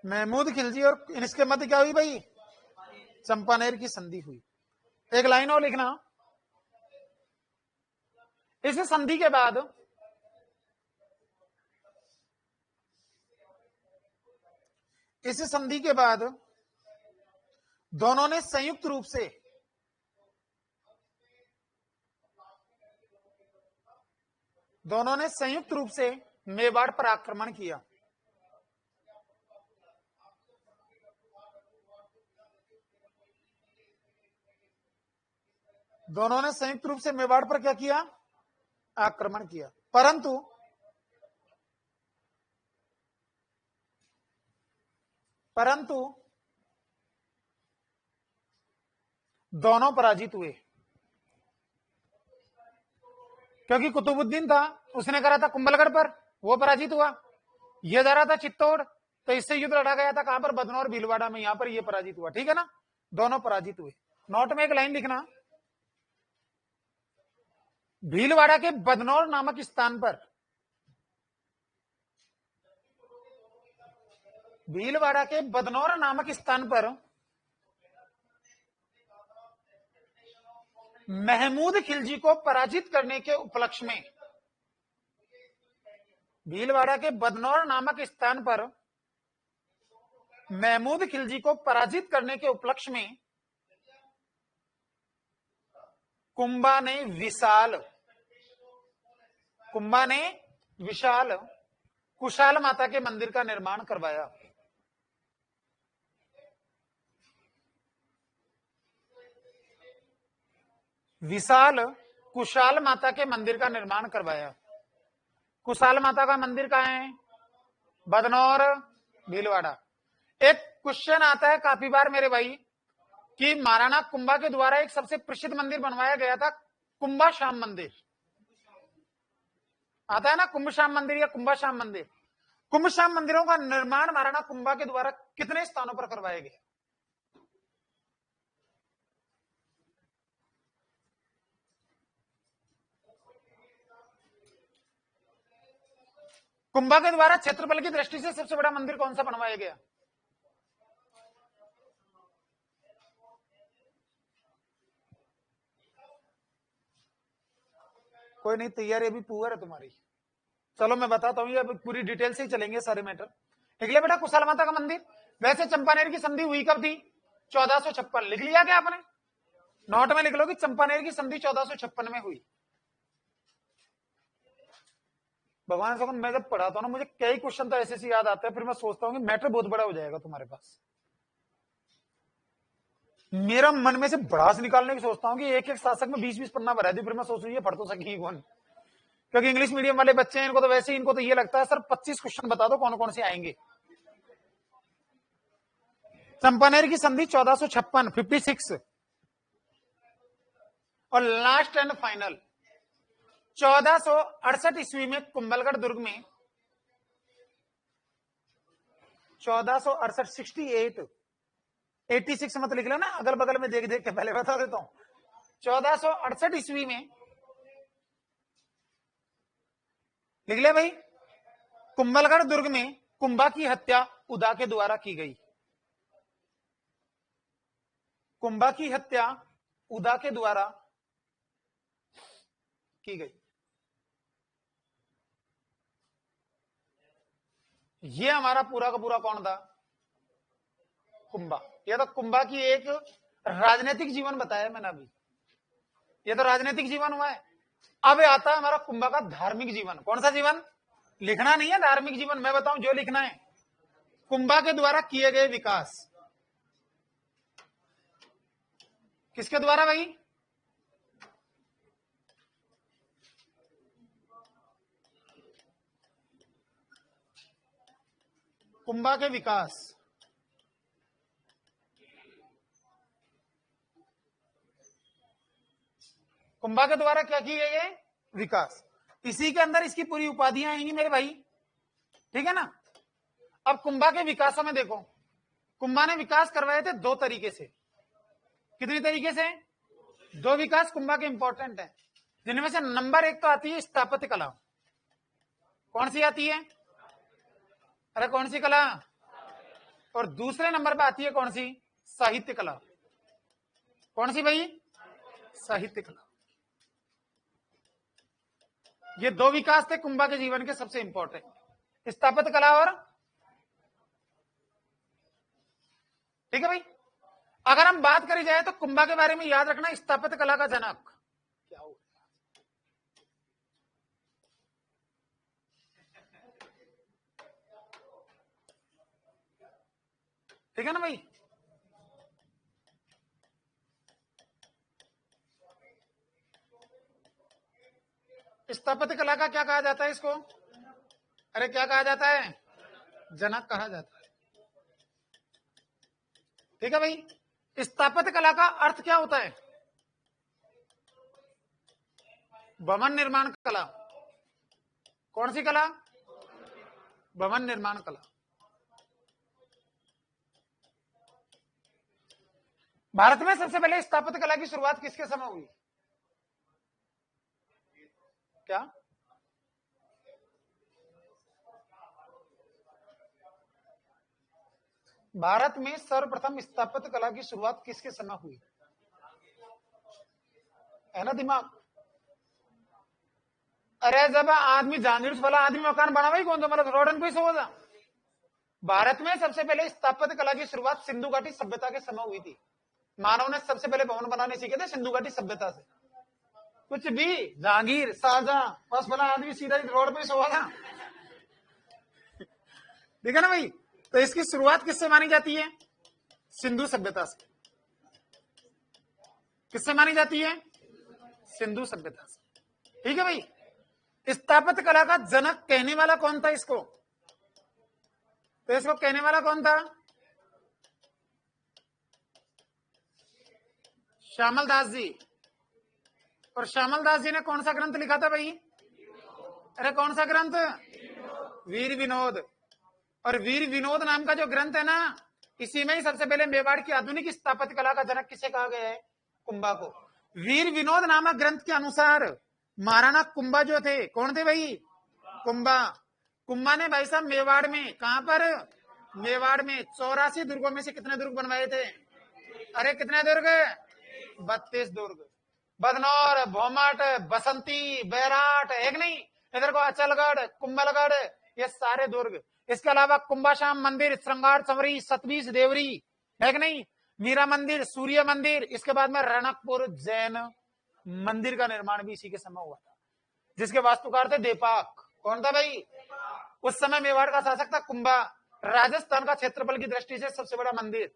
महमूद खिलजी और इसके मध्य क्या हुई भाई? चंपानेर की संधि हुई। एक लाइन और लिखना, इस संधि के बाद दोनों ने संयुक्त रूप से मेवाड़ पर आक्रमण किया। दोनों ने संयुक्त रूप से मेवाड़ पर क्या किया? आक्रमण किया। परंतु दोनों पराजित हुए, क्योंकि कुतुबुद्दीन था, उसने करा था कुंभलगढ़ पर, वो पराजित हुआ। ये जा रहा था चित्तौड़, तो इससे युद्ध लड़ा गया था कहां पर? बदनौर भीलवाड़ा में, यहां पर ये पराजित हुआ। ठीक है ना, दोनों पराजित हुए। नोट में एक लाइन लिखना, भीलवाड़ा के बदनौर नामक स्थान पर, भीलवाड़ा के बदनौर नामक स्थान पर महमूद खिलजी को पराजित करने के उपलक्ष्य में, भीलवाड़ा के बदनौर नामक स्थान पर महमूद खिलजी को पराजित करने के उपलक्ष्य में कुंभा ने विशाल कुशाल माता के मंदिर का निर्माण करवाया। विशाल कुशाल माता के मंदिर का निर्माण करवाया। कुशाल माता का मंदिर कहाँ है? बदनौर भीलवाड़ा। एक क्वेश्चन आता है काफी बार मेरे भाई कि महाराणा कुंभा के द्वारा एक सबसे प्रसिद्ध मंदिर बनवाया गया था, कुंभा श्याम मंदिर। आता है ना कुंभ श्याम मंदिर या कुंभा श्याम मंदिर। कुंभ श्याम मंदिरों का निर्माण महाराणा कुंभा के द्वारा कितने स्थानों पर करवाया गया? कुंभा के द्वारा क्षेत्रफल की दृष्टि से सबसे बड़ा मंदिर कौन सा बनवाया गया? कोई नहीं, तैयारी अभी पुअर है तुम्हारी। चलो मैं बताता हूँ, ये पूरी डिटेल से ही चलेंगे सारे मैटर। लिख लिया बेटा कुशाल माता का मंदिर। वैसे चंपानेर की संधि हुई कब थी? 1456। लिख लिया क्या आपने? नोट में लिख लो कि चंपानेर की संधि 1456 में हुई। भगवान से मैं जब पढ़ाता हूँ ना, मुझे कई क्वेश्चन तो ऐसे से याद आते हैं, फिर मैं सोचता हूँ कि मैटर बहुत बड़ा हो जाएगा तुम्हारे पास। मेरा मन में से भड़ास निकालने की सोचता हूँ कि एक एक शासक में 20-20 पन्ना भरा दी, फिर मैं सोचूं ये पढ़ तो सकेंगे कौन, क्योंकि इंग्लिश मीडियम वाले बच्चे हैं, इनको तो वैसे ही इनको तो ये लगता है सर 25 क्वेश्चन बता दो कौन कौन से आएंगे। चंपानेर की संधि 1456 56 और लास्ट एंड फाइनल 1468 ईस्वी में कुंभलगढ़ दुर्ग में 1468 68 86 मत लिख लेना, अगल बगल में देख देख के पहले बता देता हूं। 1468 ईस्वी में लिख लिया भाई, कुंभलगढ़ दुर्ग में कुंभा की हत्या उदा के द्वारा की गई। कुंभा की हत्या उदा के द्वारा की गई। ये हमारा पूरा का पूरा कौन था? कुंभा। ये तो कुंभा की एक राजनीतिक जीवन बताया मैंने अभी, ये तो राजनीतिक जीवन हुआ है। अब आता है हमारा कुंभा का धार्मिक जीवन। कौन सा जीवन? लिखना नहीं है धार्मिक जीवन, मैं बताऊं जो लिखना है। कुंभा के द्वारा किए गए विकास। किसके द्वारा भाई? कुंभा के विकास। कुंभा के द्वारा क्या किए गए? विकास। इसी के अंदर इसकी पूरी उपाधियां आएंगी मेरे भाई, ठीक है ना। अब कुंभा के विकासों में देखो, कुंभा ने विकास करवाए थे दो तरीके से। कितनी तरीके से? दो विकास कुंभा के इंपॉर्टेंट है, जिनमें से नंबर एक तो आती है स्थापत्य कला। कौन सी आती है? अरे कौन सी कला? और दूसरे नंबर पे आती है कौन सी? साहित्य कला। कौन सी भाई? साहित्य कला। ये दो विकास थे कुंभा के जीवन के सबसे इंपॉर्टेंट, स्थापत्य कला और, ठीक है भाई। अगर हम बात करी जाए तो कुंभा के बारे में याद रखना, स्थापत्य कला का जनक क्या हो, ठीक है ना भाई। स्थापत्य कला का क्या कहा जाता है इसको? अरे क्या कहा जाता है? जनक कहा जाता है, ठीक है भाई। स्थापत्य कला का अर्थ क्या होता है? भवन निर्माण कला। कौन सी कला? भवन निर्माण कला। भारत में सबसे पहले स्थापत्य कला की शुरुआत किसके समय हुई? क्या? भारत में सर्वप्रथम स्थापत्य कला की शुरुआत किसके समय हुई? है ना दिमाग? अरे जब आदमी जांगीर वाला आदमी मकान बना भाई कौन तो मतलब रोडन कोई सो था। भारत में सबसे पहले स्थापत्य कला की शुरुआत सिंधु घाटी सभ्यता के समय हुई थी। मानव ने सबसे पहले भवन बनाने सीखे थे सिंधु घाटी सभ्यता से। कुछ भी जहांगीर शाहजहां बस वाला आदमी सीधा रोड पे सोया था, ठीक है ना भाई। तो इसकी शुरुआत किससे मानी जाती है? सिंधु सभ्यता से। किससे मानी जाती है? सिंधु सभ्यता से, ठीक है भाई। स्थापत्य कला का जनक कहने वाला कौन था इसको? तो इसको कहने वाला कौन था? श्यामल दास जी। और श्यामल दास जी ने कौन सा ग्रंथ लिखा था भाई? अरे कौन सा ग्रंथ? वीर विनोद। और वीर विनोद नाम का जो ग्रंथ है ना, इसी में ही सबसे पहले मेवाड़ की आधुनिक स्थापत्य कला का जनक किसे कहा गया है? कुंभा को। वीर विनोद नामक ग्रंथ के अनुसार महाराणा कुंभा जो थे, कौन थे भाई? कुंभा। कुंभा ने भाई साहब मेवाड़ में, कहां पर? मेवाड़ में 84 दुर्गों में से कितने दुर्ग बनवाए थे? अरे कितने दुर्ग? 32 दुर्ग। बदनौर, भोमट, बसंती, बैराट, एक नहीं, इधर को अचलगढ़, कुंभलगढ़, ये सारे दुर्ग। इसके अलावा कुंभाश्याम मंदिर, श्रृंगार संवरी, सतबीस देवरी, है कि नहीं, मीरा मंदिर, सूर्य मंदिर। इसके बाद में रणकपुर जैन मंदिर का निर्माण भी इसी के समय हुआ था, जिसके वास्तुकार थे देपाक। कौन था भाई? उस समय मेवाड़ का शासक था कुंभा। राजस्थान का क्षेत्रफल की दृष्टि से सबसे बड़ा मंदिर,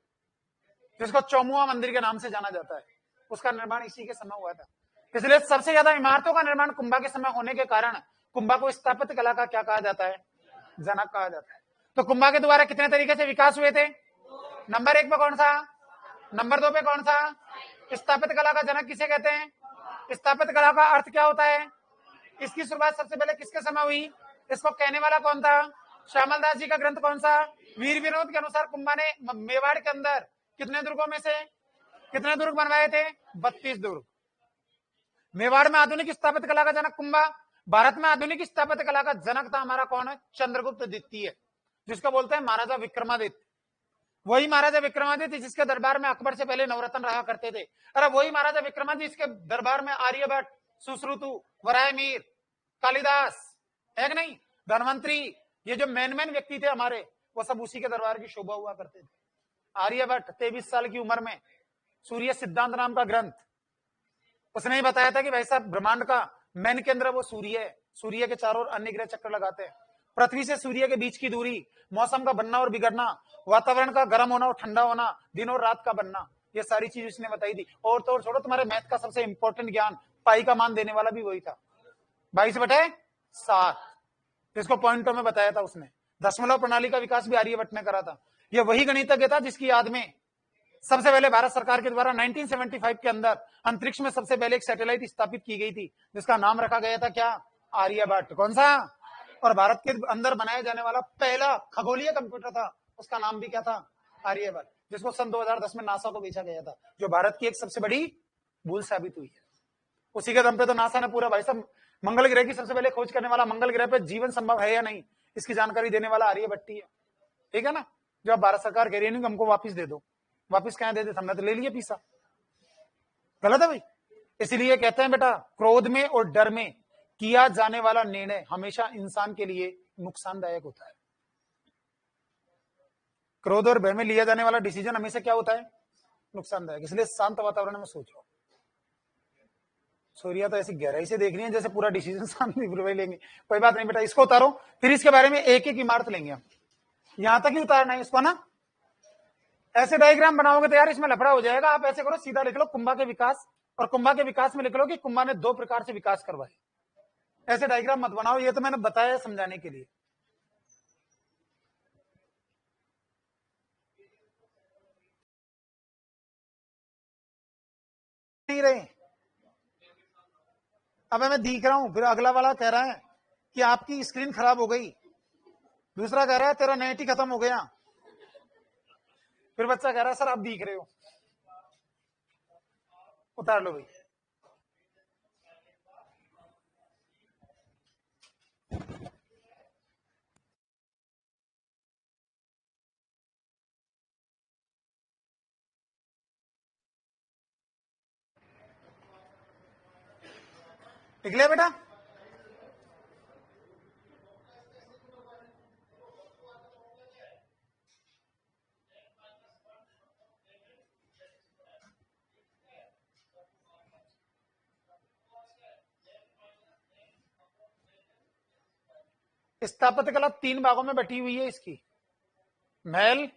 जिसको चौमुआ मंदिर के नाम से जाना जाता है, उसका निर्माण इसी के समय हुआ था। इसलिए सबसे ज्यादा इमारतों का निर्माण कुंभा के समय होने के कारण कुंभा को स्थापत्य कला का क्या कहा जाता है? जनक कहा जाता है। तो कुंभा के द्वारा कितने तरीके से विकास हुए थे? नंबर 1 पे कौन सा? नंबर 2 पे कौन सा? स्थापत्य कला का जनक किसे कहते हैं? स्थापत्य कला का अर्थ क्या होता है? इसकी शुरुआत सबसे पहले किसके समय हुई? इसको कहने वाला कौन था? श्यामल दास जी का ग्रंथ कौन सा? वीर विनोद के अनुसार कुंभा ने मेवाड़ के अंदर कितने दुर्गों में से कितने दुर्ग बनवाए थे? 32 दुर्ग। मेवाड़ में आधुनिक स्थापत्य कला का जनक कुंभा। भारत में आधुनिक स्थापत्य कला का जनक था हमारा कौन है? चंद्रगुप्त द्वितीय, जिसको बोलते हैं महाराजा विक्रमादित्य। वही महाराजा विक्रमादित्य जिसके दरबार में अकबर से पहले नवरत्न रहा करते थे। अरे वही महाराजा विक्रमादित्य जिसके दरबार में आर्यभट्ट, सुश्रुतु, वरायमीर, कालिदास, है कि नहीं, धनवंतरी, ये जो मेन व्यक्ति थे हमारे, वो सब उसी के दरबार की शोभा हुआ करते थे। आर्यभट्ट 23 साल की उम्र में सूर्य सिद्धांत नाम का ग्रंथ, उसने ही बताया था कि भाई साहब ब्रह्मांड का मेन केंद्र वो सूर्य है, सूर्य के चारों ओर अन्य ग्रह चक्कर लगाते हैं, पृथ्वी से सूर्य के बीच की दूरी, मौसम का बनना और बिगड़ना, वातावरण का गर्म होना और ठंडा होना, दिन और रात का बनना, ये सारी चीज उसने बताई थी। और तो और छोड़ो, तुम्हारे मैथ का सबसे इंपॉर्टेंट ज्ञान, पाई का मान देने वाला भी वही था, 22/7, जिसको पॉइंटों में बताया था उसने। दशमलव प्रणाली का विकास भी आर्यभट्ट ने करा था। ये वही गणितज्ञ था जिसकी याद में सबसे पहले भारत सरकार के द्वारा 1975 के अंदर अंतरिक्ष में सबसे पहले एक सैटेलाइट स्थापित की गई थी, जिसका नाम रखा गया था क्या? आर्यभट्ट। कौन सा? और भारत के अंदर बनाया जाने वाला पहला खगोलीय कंप्यूटर था, उसका नाम भी क्या था? आर्यभट्ट, जिसको सन 2010 में नासा को बेचा गया था, जो भारत की एक सबसे बड़ी भूल साबित हुई है। उसी के दम पे तो नासा ने पूरा, भाई साहब, मंगल ग्रह की सबसे पहले खोज करने वाला, मंगल ग्रह पे जीवन संभव है या नहीं इसकी जानकारी देने वाला आर्यभट्ट ही है। ठीक है ना? जो अब भारत सरकार कह रही है हमको वापिस दे दो, वापिस कहां दे दे, हमने तो ले लिया पीसा। गलत है भाई। इसीलिए कहते हैं बेटा, क्रोध में और डर में किया जाने वाला निर्णय हमेशा इंसान के लिए नुकसानदायक होता है। क्रोध और भय में लिया जाने वाला डिसीजन हमेशा क्या होता है? नुकसानदायक। इसलिए शांत वातावरण में सोचो। सूर्या तो ऐसी गहराई से देख रही है जैसे पूरा डिसीजन सामने लेंगे। कोई बात नहीं बेटा, इसको उतारो, फिर इसके बारे में एक एक इमारत लेंगे हम, यहां तक ही उतारना है इसको ना। ऐसे डायग्राम बनाओगे तो यार इसमें लफड़ा हो जाएगा। आप ऐसे करो, सीधा लिख लो कुंभा के विकास, और कुंभा के विकास में लिख लो कि कुंभा ने 2 प्रकार से विकास करवाए। ऐसे डायग्राम मत बनाओ, ये तो मैंने बताया समझाने के लिए। नहीं रहे, अब मैं दिख रहा हूं, फिर अगला वाला कह रहा है कि आपकी स्क्रीन खराब हो गई, दूसरा कह रहा है तेरा नेट ही खत्म हो गया, फिर बच्चा कह रहा है सर आप दिख रहे हो। उतार लो भाई। लिख लिया बेटा? स्थापत्य कला 3 भागों में बटी हुई है इसकी, महल,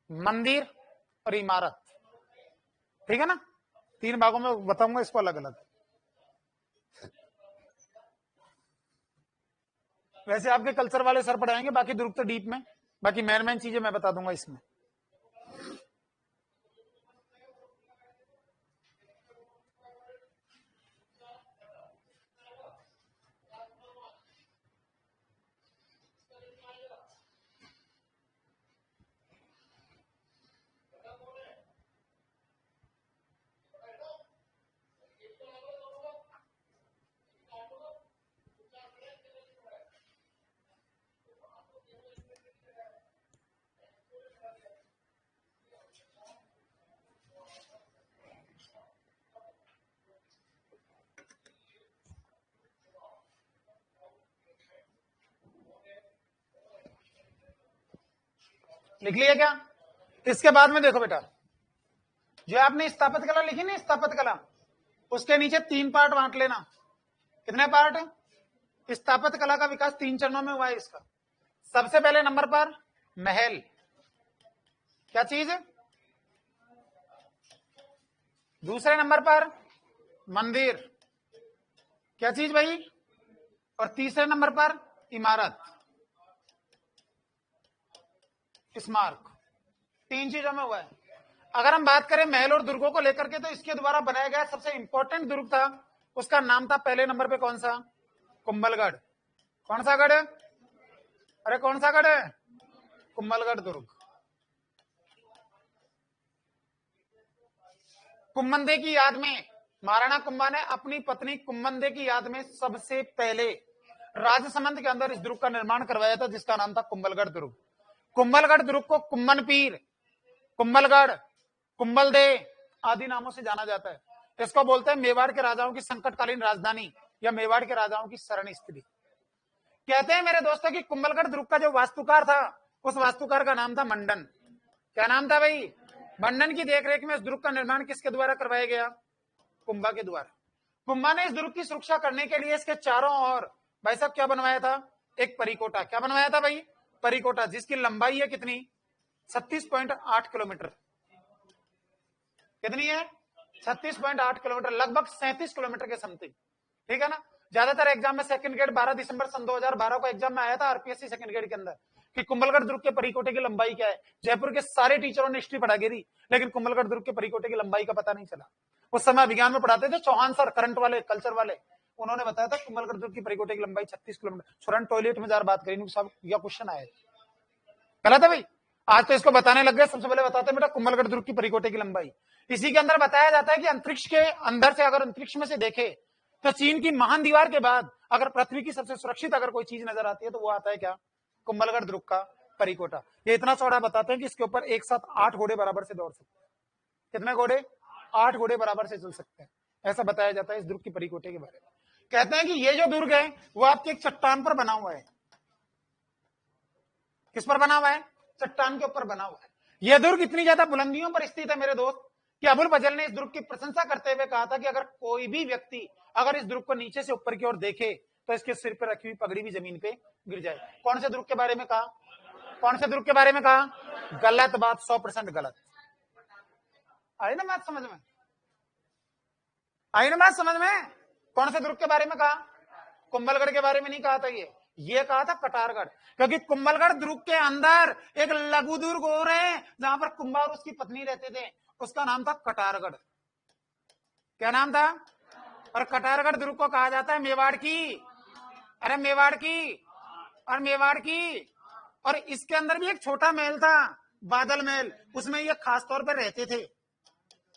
मंदिर और इमारत। ठीक है ना? 3 भागों में बताऊंगा इसको अलग अलग। वैसे आपके कल्चर वाले सर पढ़ाएंगे, बाकी दुर्ग तो डीप में, बाकी मेन चीजें मैं बता दूंगा इसमें। लिख लिया क्या? इसके बाद में देखो बेटा, जो आपने स्थापत्य कला लिखी ना, स्थापत्य कला, उसके नीचे 3 पार्ट बांट लेना। कितने पार्ट? स्थापत्य कला का विकास 3 चरणों में हुआ है इसका। सबसे पहले नंबर पर महल, क्या चीज? दूसरे नंबर पर मंदिर, क्या चीज भाई? और तीसरे नंबर पर इमारत, स्मारक। 3 चीजों में हुआ है। अगर हम बात करें महल और दुर्गों को लेकर के, तो इसके द्वारा बनाया गया सबसे इंपॉर्टेंट दुर्ग था, उसका नाम था पहले नंबर पे कौन सा? कुंभलगढ़। कौन सा गढ़? अरे कौन सा गढ़ है? कुंभलगढ़ दुर्ग। कुम्मंदे की याद में महाराणा कुंभा ने अपनी पत्नी कुम्मंदे की याद में सबसे पहले राजसमंद के अंदर इस दुर्ग का निर्माण करवाया था, जिसका नाम था कुंभलगढ़ दुर्ग। कुंभलगढ़ दुर्ग को कुम्मन पीर, कुंभलगढ़, कुंभलदे आदि नामों से जाना जाता है। इसको बोलते हैं मेवाड़ के राजाओं की संकटकालीन राजधानी या मेवाड़ के राजाओं की शरण स्थली। कहते हैं मेरे दोस्तों कि कुंभलगढ़ दुर्ग का जो वास्तुकार था, उस वास्तुकार का नाम था मंडन। क्या नाम था भाई? मंडन की देखरेख में इस दुर्ग का निर्माण किसके द्वारा करवाया गया? कुंभा के द्वारा। कुंभा ने इस दुर्ग की सुरक्षा करने के लिए इसके चारों ओर भाई साहब क्या बनवाया था? एक परिकोटा। क्या बनवाया था भाई? परिकोटा, जिसकी लंबाई है कितनी? 36.8 किलोमीटर। कितनी है? 36.8 किलोमीटर, लगभग 37 किलोमीटर के समथिंग। ठीक है ना? ज्यादातर एग्जाम में सेकंड ग्रेड 12 दिसंबर सन 2012 को एग्जाम में आया था आरपीएससी सेकंड ग्रेड के अंदर कि कुंभलगढ़ दुर्ग के परिकोटे की लंबाई क्या है। जयपुर के सारे टीचरों ने हिस्ट्री पढ़ा के दी, लेकिन कुंभलगढ़ दुर्ग के परिकोटे की लंबाई का पता नहीं चला। उस समय विज्ञान में पढ़ाते थे चौहान सर, करंट वाले, कल्चर वाले, उन्होंने बताया था कुंभलगढ़ दुर्ग की परिकोटे की लंबाई 36 किलोमीटर। सुरन टॉयलेट में जार बात करी साहब, यह क्वेश्चन आया गलत है भाई। आज तो इसको बताने लग गए, सबसे पहले बताते हैं बेटा कुंभलगढ़ दुर्ग की परिकोटे की लंबाई। इसी के अंदर बताया जाता है कि अंतरिक्ष के अंदर से, अगर अंतरिक्ष में से देखे तो चीन की महान दीवार के बाद अगर पृथ्वी की सबसे सुरक्षित अगर कोई चीज नजर आती है तो वो आता है क्या? कुंभलगढ़ दुर्ग का परिकोटा। ये इतना चौड़ा बताते हैं कि इसके ऊपर एक साथ 8 घोड़े बराबर से दौड़ सकते हैं। कितने घोड़े? 8 घोड़े बराबर से चल सकते हैं, ऐसा बताया जाता है इस दुर्ग की परिकोटे के बारे में। कहते हैं कि ये जो दुर्ग है वो आपकी एक चट्टान पर बना हुआ है। किस पर बना हुआ है? चट्टान के ऊपर बना हुआ है। यह दुर्ग इतनी ज्यादा बुलंदियों पर स्थित है मेरे दोस्त कि अबुल फजल ने इस दुर्ग की प्रशंसा करते हुए कहा था कि अगर कोई भी व्यक्ति अगर इस दुर्ग को नीचे से ऊपर की ओर देखे तो इसके सिर पर रखी हुई पगड़ी भी जमीन पे गिर जाए। कौन से दुर्ग के बारे में कहा? कौन से दुर्ग के बारे में कहा? गलत बात, 100% गलत। आई ना बात समझ में? आई ना बात समझ में? कौन से दुर्ग के बारे में कहा? कुंभलगढ़ के बारे में नहीं कहा था। ये कहा था कटारगढ़, क्योंकि कुंभलगढ़ दुर्ग के अंदर एक लघु दुर्ग और है जहां पर कुंभा और उसकी पत्नी रहते थे, उसका नाम था कटारगढ़। क्या नाम था? और कटारगढ़ दुर्ग को कहा जाता है मेवाड़ की, अरे मेवाड़ की, और मेवाड़ की। और इसके अंदर भी एक छोटा महल था, बादल महल, उसमें ये खास तौर पर रहते थे,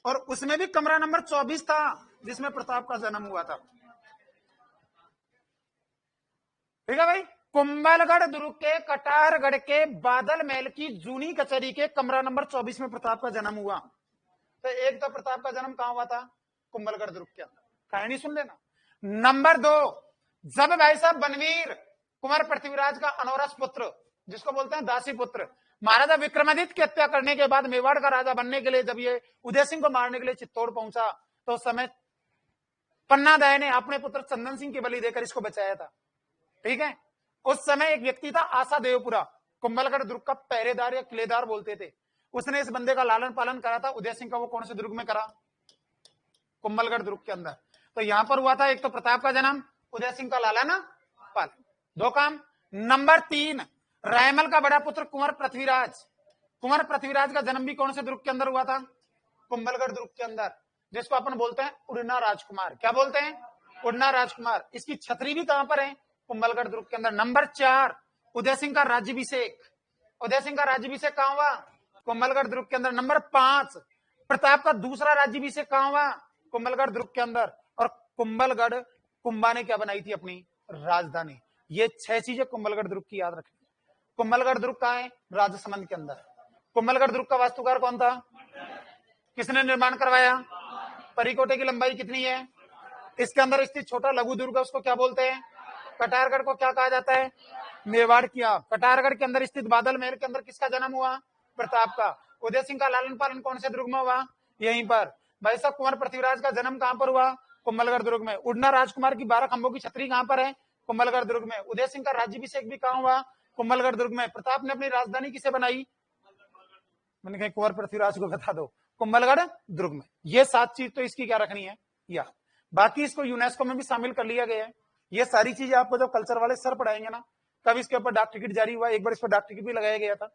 और उसमें भी कमरा नंबर 24 था जिसमें प्रताप का जन्म हुआ था। ठीक है भाई। कुंभलगढ़ दुर्ग के कटारगढ़ के बादल महल की जूनी कचहरी के कमरा नंबर 24 में प्रताप का जन्म हुआ। तो एक तो प्रताप का जन्म कहां हुआ था? कुंभलगढ़ दुर्ग के अंदर। कहानी सुन लेना। नंबर 2, जब भाई साहब बनवीर कुंवर पृथ्वीराज का अनौरस पुत्र, जिसको बोलते हैं दासी पुत्र, महाराजा विक्रमादित्य की हत्या करने के बाद मेवाड़ का राजा बनने के लिए जब ये उदय सिंह को मारने के लिए चित्तौड़ पहुंचा तो उस समय पन्नादय ने अपने पुत्र चंदन सिंह की बलि देकर इसको बचाया था। ठीक है। उस समय एक व्यक्ति था आशा देवपुरा, कुंभलगढ़ दुर्ग का पहरेदार या किलेदार बोलते थे, उसने इस बंदे का लालन पालन करा था। उदय सिंह का वो कौन से दुर्ग में करा? कुंभलगढ़ दुर्ग के अंदर। तो यहां पर हुआ था एक तो प्रताप का जन्म, उदय सिंह का लालन पालन, 2 काम। नंबर 3, रायमल का बड़ा पुत्र कुंवर पृथ्वीराज, कुंवर पृथ्वीराज का जन्म भी कौन से दुर्ग के अंदर हुआ था? कुंभलगढ़ दुर्ग के अंदर, जिसको अपन बोलते हैं उड़ना राजकुमार। क्या बोलते हैं? उड़ना राजकुमार। इसकी छतरी भी कहां पर है? कुंभलगढ़ दुर्ग के अंदर। नंबर 4, उदय सिंह का राज्याभिषेक, उदय सिंह का राज्याभिषेक कहां हुआ? कुंभलगढ़ दुर्ग के अंदर। नंबर 5, प्रताप का दूसरा राज्याभिषेक कहां हुआ? कुंभलगढ़ दुर्ग के अंदर। और कुंभलगढ़ कुंभा ने क्या बनाई थी? अपनी राजधानी। ये 6 चीजें कुंभलगढ़ दुर्ग की याद रखनी। कुंभलगढ़ दुर्ग कहां है? राजसमंद के अंदर। कुंभलगढ़ दुर्ग का वास्तुकार कौन था? किसने निर्माण करवाया? परिकोटे की लंबाई कितनी है? इसके अंदर स्थित छोटा लघु दुर्ग उसको क्या बोलते हैं? कटारगढ़ को क्या कहा जाता है? मेवाड़ किया। कटारगढ़ के अंदर स्थित बादल महल के अंदर किसका जन्म हुआ? प्रताप का। उदय सिंह का लालन पालन कौन से दुर्ग में हुआ? यहीं पर। भाई साहब कुंवर पृथ्वीराज का जन्म कहां पर हुआ? कुंभलगढ़ दुर्ग में। उड़ना राजकुमार की 12 खंभों की छतरी कहां पर है? कुंभलगढ़ दुर्ग में। उदय सिंह का राज्याभिषेक भी कहां हुआ? कुंभलगढ़ दुर्ग में। प्रताप ने अपनी राजधानी किसे बनाई? मैंने कहा कुंवर पृथ्वीराज को बता दो, कुंभलगढ़ दुर्ग में। ये 7 चीज तो इसकी क्या रखनी है? या बाकी इसको यूनेस्को में भी शामिल कर लिया गया है। ये सारी चीजें आपको जब कल्चर वाले सर पढ़ाएंगे ना, कब इसके ऊपर डाक टिकट जारी हुआ, एक बार इस पर डाक टिकट भी लगाया गया था।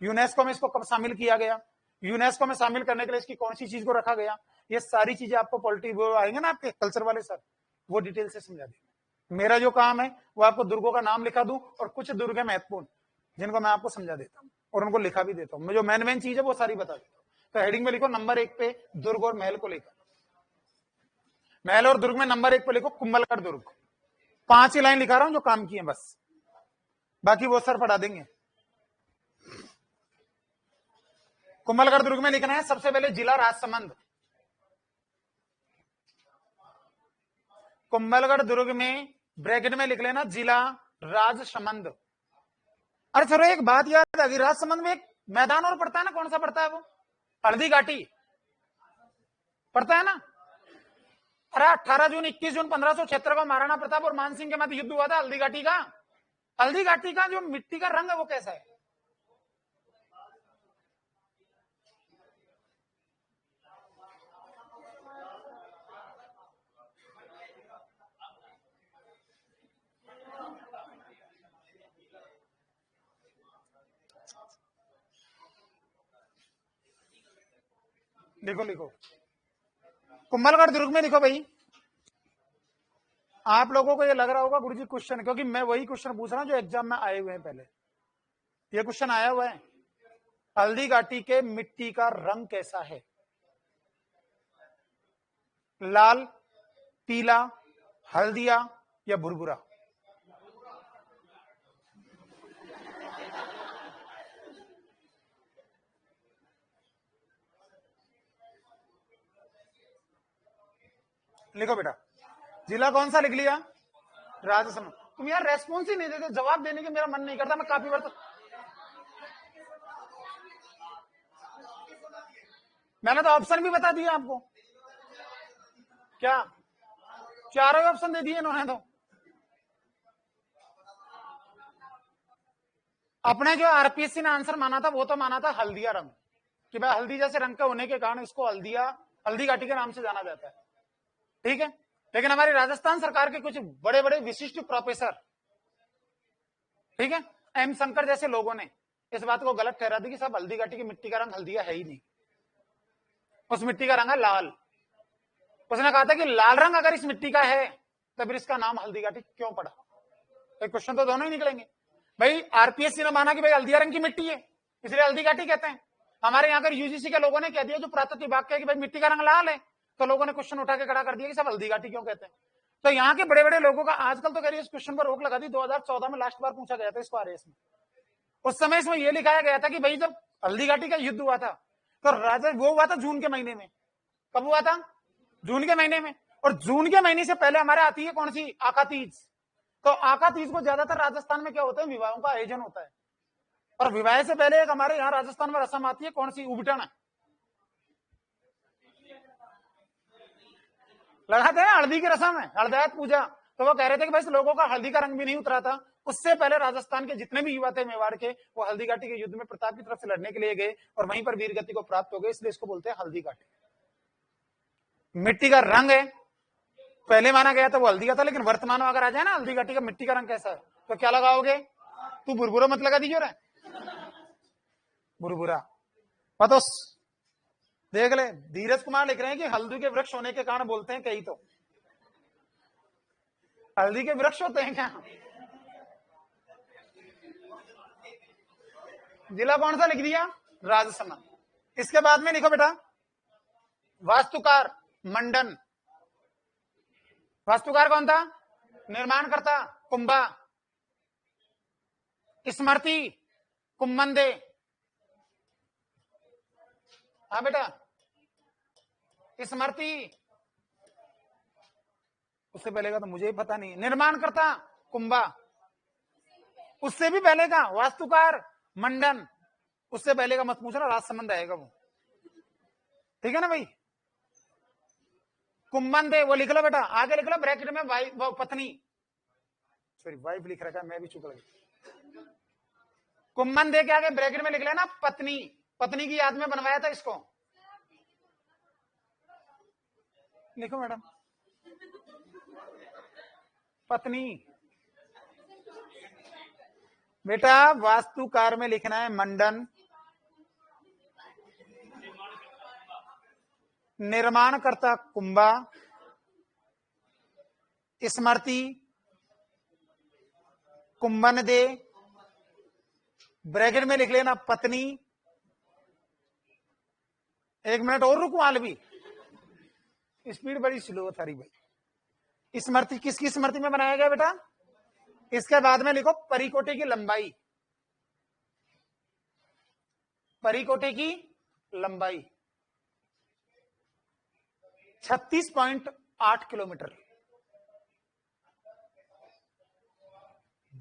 यूनेस्को में इसको कब शामिल किया गया, यूनेस्को में शामिल करने के लिए इसकी कौन सी चीज को रखा गया, ये सारी चीजें आपको पॉलिटी वो आएंगे ना आपके कल्चर वाले सर, वो डिटेल से समझा देंगे। मेरा जो काम है वो आपको दुर्गों का नाम लिखा दूं और कुछ दुर्ग है महत्वपूर्ण जिनको मैं आपको समझा देता हूँ और उनको लिखा भी देता हूँ। मैं जो मेन चीज है वो सारी बता देता हूँ। तो हेडिंग में लिखो नंबर 1 पे दुर्ग और महल को लेकर, महल और दुर्ग में नंबर 1 पे लिखो कुंभलगढ़ दुर्ग। 5 ही लाइन लिखा रहा हूं जो काम की है बस, बाकी वो सर पढ़ा देंगे। कुंभलगढ़ दुर्ग में लिखना है सबसे पहले जिला राजसमंद। कुंभलगढ़ दुर्ग में ब्रैकेट में लिख लेना जिला राजसमंद। अरे चलो एक बात याद आ गई, राजसमंद में एक मैदान और पड़ता है ना, कौन सा पड़ता है वो? हल्दी घाटी पड़ता है ना। अरे 18 जून 21 जून 1576 को महाराणा प्रताप और मानसिंह के मध्य युद्ध हुआ था हल्दी घाटी का। हल्दी घाटी का जो मिट्टी का रंग है वो कैसा है? लिखो लिखो, कुंभलगढ़ दुर्ग में लिखो भाई। आप लोगों को ये लग रहा होगा गुरुजी क्वेश्चन, क्योंकि मैं वही क्वेश्चन पूछ रहा हूं जो एग्जाम में आए हुए हैं पहले। ये क्वेश्चन आया हुआ है, हल्दी घाटी के मिट्टी का रंग कैसा है? लाल, पीला, हल्दिया या भुरभुरा? लिखो बेटा, जिला कौन सा लिख लिया? राजसमंद। तुम यार रेस्पॉन्स ही नहीं देते, जवाब देने के मेरा मन नहीं करता। मैं काफी बार तो मैंने तो ऑप्शन भी बता दिया आपको। क्या चारों ऑप्शन दे दिए इन्होंने तो। अपने जो आरपीएससी ने आंसर माना था वो तो माना था हल्दिया रंग, कि भाई हल्दी जैसे रंग का होने के कारण इसको हल्दिया, हल्दी घाटी के नाम से जाना जाता है। ठीक है, लेकिन हमारी राजस्थान सरकार के कुछ बड़े बड़े विशिष्ट प्रोफेसर, ठीक है, एम शंकर जैसे लोगों ने इस बात को गलत ठहरा दी कि सब हल्दी घाटी की मिट्टी का रंग हल्दिया है ही नहीं, उस मिट्टी का रंग है लाल। उसने कहा था कि लाल रंग अगर इस मिट्टी का है तो फिर इसका नाम हल्दी घाटी क्यों पड़ा? एक क्वेश्चन तो दोनों ही निकलेंगे। भाई आरपीएससी ने माना कि भाई हल्दिया रंग की मिट्टी है इसलिए हल्दी घाटी कहते हैं। हमारे यहाँ पर यूजीसी के लोगों ने कह दिया, जो पुरातत्व विभाग का, कि भाई मिट्टी का रंग लाल है, तो लोगों ने क्वेश्चन उठा के खड़ा कर दिया कि सब हल्दी घाटी क्यों कहते हैं। तो यहाँ के बड़े बड़े लोगों का आजकल तो कह रही इस क्वेश्चन पर रोक लगा दी। 2014 में लास्ट बार पूछा गया था इसको आरएस में। उस समय इसमें यह लिखाया गया था कि भाई जब हल्दी घाटी का युद्ध हुआ था तो राजा वो हुआ था जून के महीने में। कब हुआ था? जून के महीने में। और जून के महीने से पहले हमारे आती है कौन सी? आका तीज। तो आका तीज को ज्यादातर राजस्थान में क्या होता है? विवाहों का आयोजन होता है। और विवाह से पहले एक हमारे यहाँ राजस्थान में रस्म आती है, कौन सी? उबटन। लगाते हैं हल्दी की रस्म है, हल्दयात पूजा। तो वो कह रहे थे कि भाई लोगों का हल्दी का रंग भी नहीं उतरा था। उससे पहले राजस्थान के जितने भी युवा थे मेवाड़ के, वो हल्दी घाटी के युद्ध में प्रताप की तरफ से लड़ने के लिए गए और वहीं पर वीर गति को प्राप्त हो गए, इसलिए इसको बोलते हैं हल्दी घाटी। मिट्टी का रंग है, पहले माना गया था वो हल्दी का था, लेकिन वर्तमान में अगर आ जाए ना हल्दी घाटी का मिट्टी का रंग कैसा है तो क्या लगाओगे? तू बुरबुरा मत लगा दीजिए रे, बुरबुरा पतोस। देख ले, धीरज कुमार लिख रहे हैं कि हल्दी के वृक्ष होने के कारण बोलते हैं कई, तो हल्दी के वृक्ष होते हैं क्या? जिला कौन सा लिख दिया? राजसमंद। इसके बाद में लिखो बेटा, वास्तुकार मंडन। वास्तुकार कौन था? निर्माणकर्ता कुंभा। स्मृति कुम्मंदे। हाँ बेटा, स्मृति, उससे पहले का तो मुझे ही पता नहीं। निर्माणकर्ता कुंभा, उससे भी पहले का वास्तुकार मंडन, उससे पहले का मत पूछना, राजसमंद आएगा वो। ठीक है ना भाई? कुम्मंदे वो लिख लो बेटा, आगे लिख लो ब्रैकेट में वाइफ, पत्नी, सॉरी वाइफ लिख रखा है, मैं भी चुप लगी। कुम्मंदे के आगे ब्रैकेट में लिख लेना पत्नी, पत्नी की याद में बनवाया था इसको। लिखो मैडम, पत्नी। बेटा वास्तुकार में लिखना है मंडन, निर्माणकर्ता कुंभा, स्मृति कुंभन दे, ब्रैकेट में लिख लेना पत्नी। एक मिनट और रुको, आलवी स्पीड बड़ी स्लो थारी भाई। स्मृति किसकी स्मृति में बनाया गया बेटा? इसके बाद में लिखो परिकोटे की लंबाई, परिकोटे की लंबाई 36.8 किलोमीटर।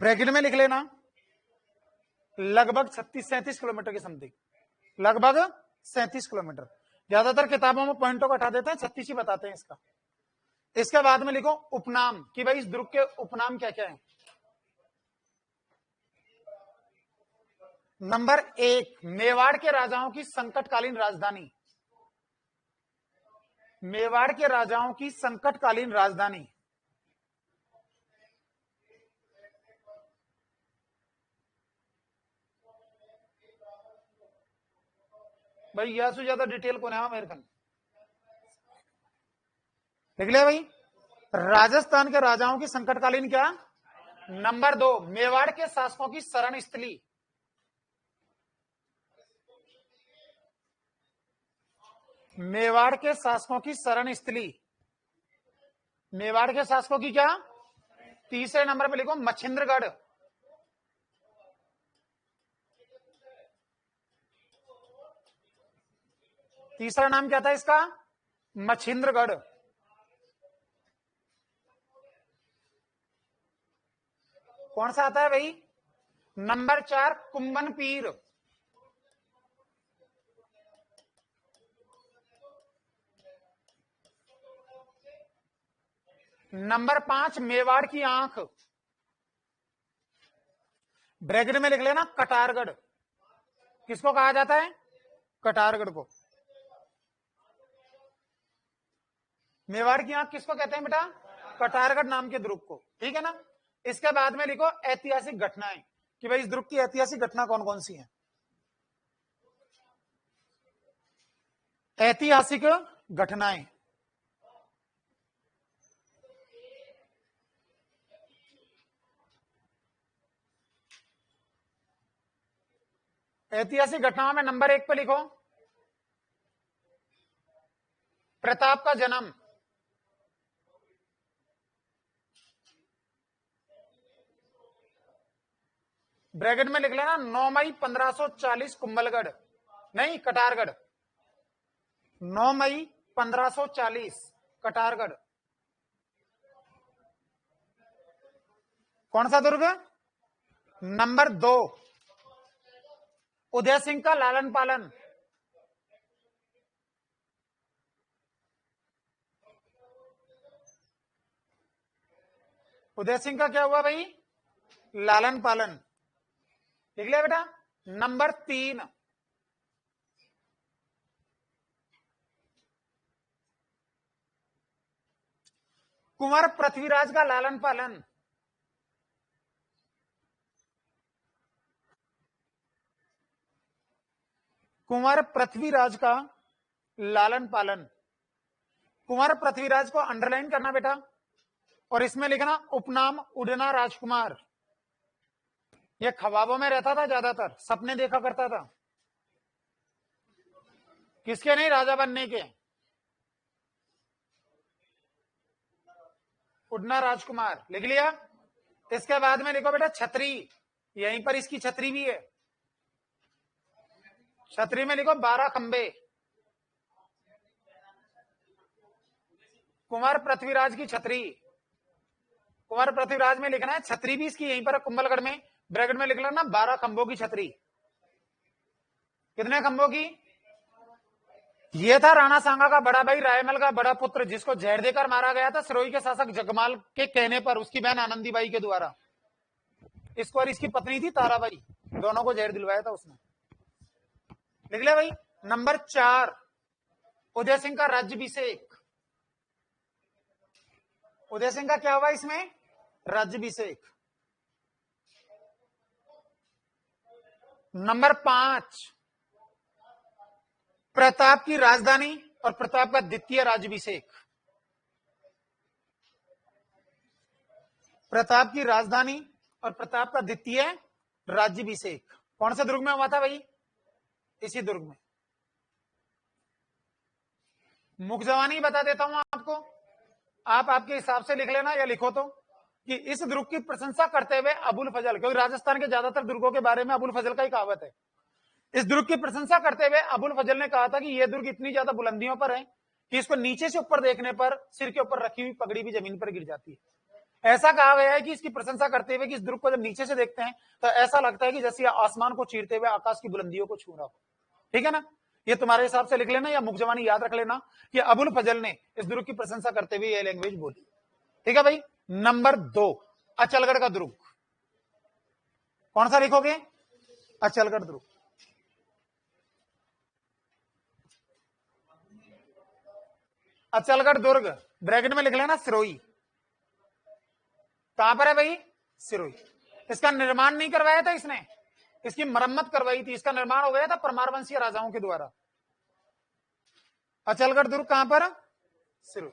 ब्रैकेट में लिख लेना लगभग 36-37 किलोमीटर की समथिंग, लगभग 37 किलोमीटर। ज्यादातर किताबों में पॉइंटों को हटा देते हैं, 36 ही बताते हैं इसका। इसके बाद में लिखो उपनाम कि भाई इस ध्रुव के उपनाम क्या क्या है। नंबर 1, मेवाड़ के राजाओं की संकटकालीन राजधानी। मेवाड़ के राजाओं की संकटकालीन राजधानी। भाई यह से ज्यादा डिटेल कौन है मेरे ख्याल लिख लिया भाई। राजस्थान के राजाओं की संकटकालीन क्या। नंबर 2, मेवाड़ के शासकों की शरण स्थली। मेवाड़ के शासकों की शरण स्थली। मेवाड़ के शासकों की क्या। तीसरे नंबर पे लिखो मच्छिंद्रगढ़। तीसरा नाम क्या था इसका, मच्छिंद्रगढ़। कौन सा आता है भाई। नंबर 4, कुंभन पीर। नंबर 5, मेवाड़ की आंख। ब्रैकेट में लिख लेना कटारगढ़। किसको कहा जाता है, कटारगढ़ को। मेवाड़ की आंख किसको कहते हैं बेटा, कटारगढ़ नाम के ध्रुव को, ठीक है ना। इसके बाद में लिखो ऐतिहासिक घटनाएं कि भाई इस ध्रुव की ऐतिहासिक घटना कौन कौन सी है। ऐतिहासिक घटनाएं। ऐतिहासिक घटनाओं में नंबर 1 पे लिखो प्रताप का जन्म। ब्रैकेट में लिख लेना 9 मई 1540 कुंभलगढ़, नहीं कटारगढ़। 9 मई 1540 कटारगढ़। कौन सा दुर्ग। नंबर 2, उदय सिंह का लालन पालन। उदय सिंह का क्या हुआ भाई, लालन पालन। लिख लिया बेटा। नंबर 3, कुंवर पृथ्वीराज का लालन पालन। कुंवर पृथ्वीराज का लालन पालन। कुंवर पृथ्वीराज को अंडरलाइन करना बेटा, और इसमें लिखना उपनाम उड़ना राजकुमार। यह ख्वाबों में रहता था, ज्यादातर सपने देखा करता था। किसके नहीं, राजा बनने के। उड़ना राजकुमार लिख लिया। इसके बाद में लिखो बेटा छतरी, यहीं पर इसकी छतरी भी है। छतरी में लिखो 12 खंबे। कुंवर पृथ्वीराज की छतरी। कुंवर पृथ्वीराज में लिखना है, छतरी भी इसकी यहीं पर कुंभलगढ़ में। ब्रैकेट में लिख लेना 12 खंभों की छतरी। कितने खंभों की। यह था राणा सांगा का बड़ा भाई, रायमल का बड़ा पुत्र, जिसको जहर देकर मारा गया था सिरोही के शासक जगमाल के कहने पर, उसकी बहन आनंदीबाई के द्वारा। इसको और इसकी पत्नी थी ताराबाई, दोनों को जहर दिलवाया था उसने। लिख लिया भाई। नंबर 4, उदय सिंह का राज्याभिषेक। उदय सिंह का क्या हुआ इसमें, राज्याभिषेक। नंबर 5, प्रताप की राजधानी और प्रताप का द्वितीय राज्याभिषेक। प्रताप की राजधानी और प्रताप का द्वितीय राज्याभिषेक कौन से दुर्ग में हुआ था भाई, इसी दुर्ग में। मुख जवानी बता देता हूं आपको, आप आपके हिसाब से लिख लेना या लिखो तो, कि इस दुर्ग की प्रशंसा करते हुए अबुल फजल, क्योंकि राजस्थान के ज्यादातर दुर्गों के बारे में अबुल फजल का ही कहावत है। इस दुर्ग की प्रशंसा करते हुए अबुल फजल ने कहा था कि यह दुर्ग इतनी ज्यादा बुलंदियों पर है कि इसको नीचे से ऊपर देखने पर सिर के ऊपर रखी हुई पगड़ी भी जमीन पर गिर जाती है। ऐसा कहा गया है कि इसकी प्रशंसा करते हुए कि इस दुर्ग को जब नीचे से देखते हैं तो ऐसा लगता है कि जैसे ये आसमान को चीरते हुए आकाश की बुलंदियों को छू रहा हो। ठीक है ना, ये तुम्हारे हिसाब से लिख लेना या मुख जवानी याद रख लेना कि अबुल फजल ने इस दुर्ग की प्रशंसा करते हुए ये लैंग्वेज बोली। ठीक है भाई। नंबर 2, अचलगढ़ का दुर्ग। कौन सा लिखोगे? अचलगढ़ दुर्ग। अचलगढ़ दुर्ग ब्रैकेट में लिख लेना सिरोही। कहां पर है भाई? सिरोही। इसका निर्माण नहीं करवाया था इसने, इसकी मरम्मत करवाई थी। इसका निर्माण हो गया था परमार वंशीय राजाओं के द्वारा। अचलगढ़ दुर्ग कहां पर? सिरोही।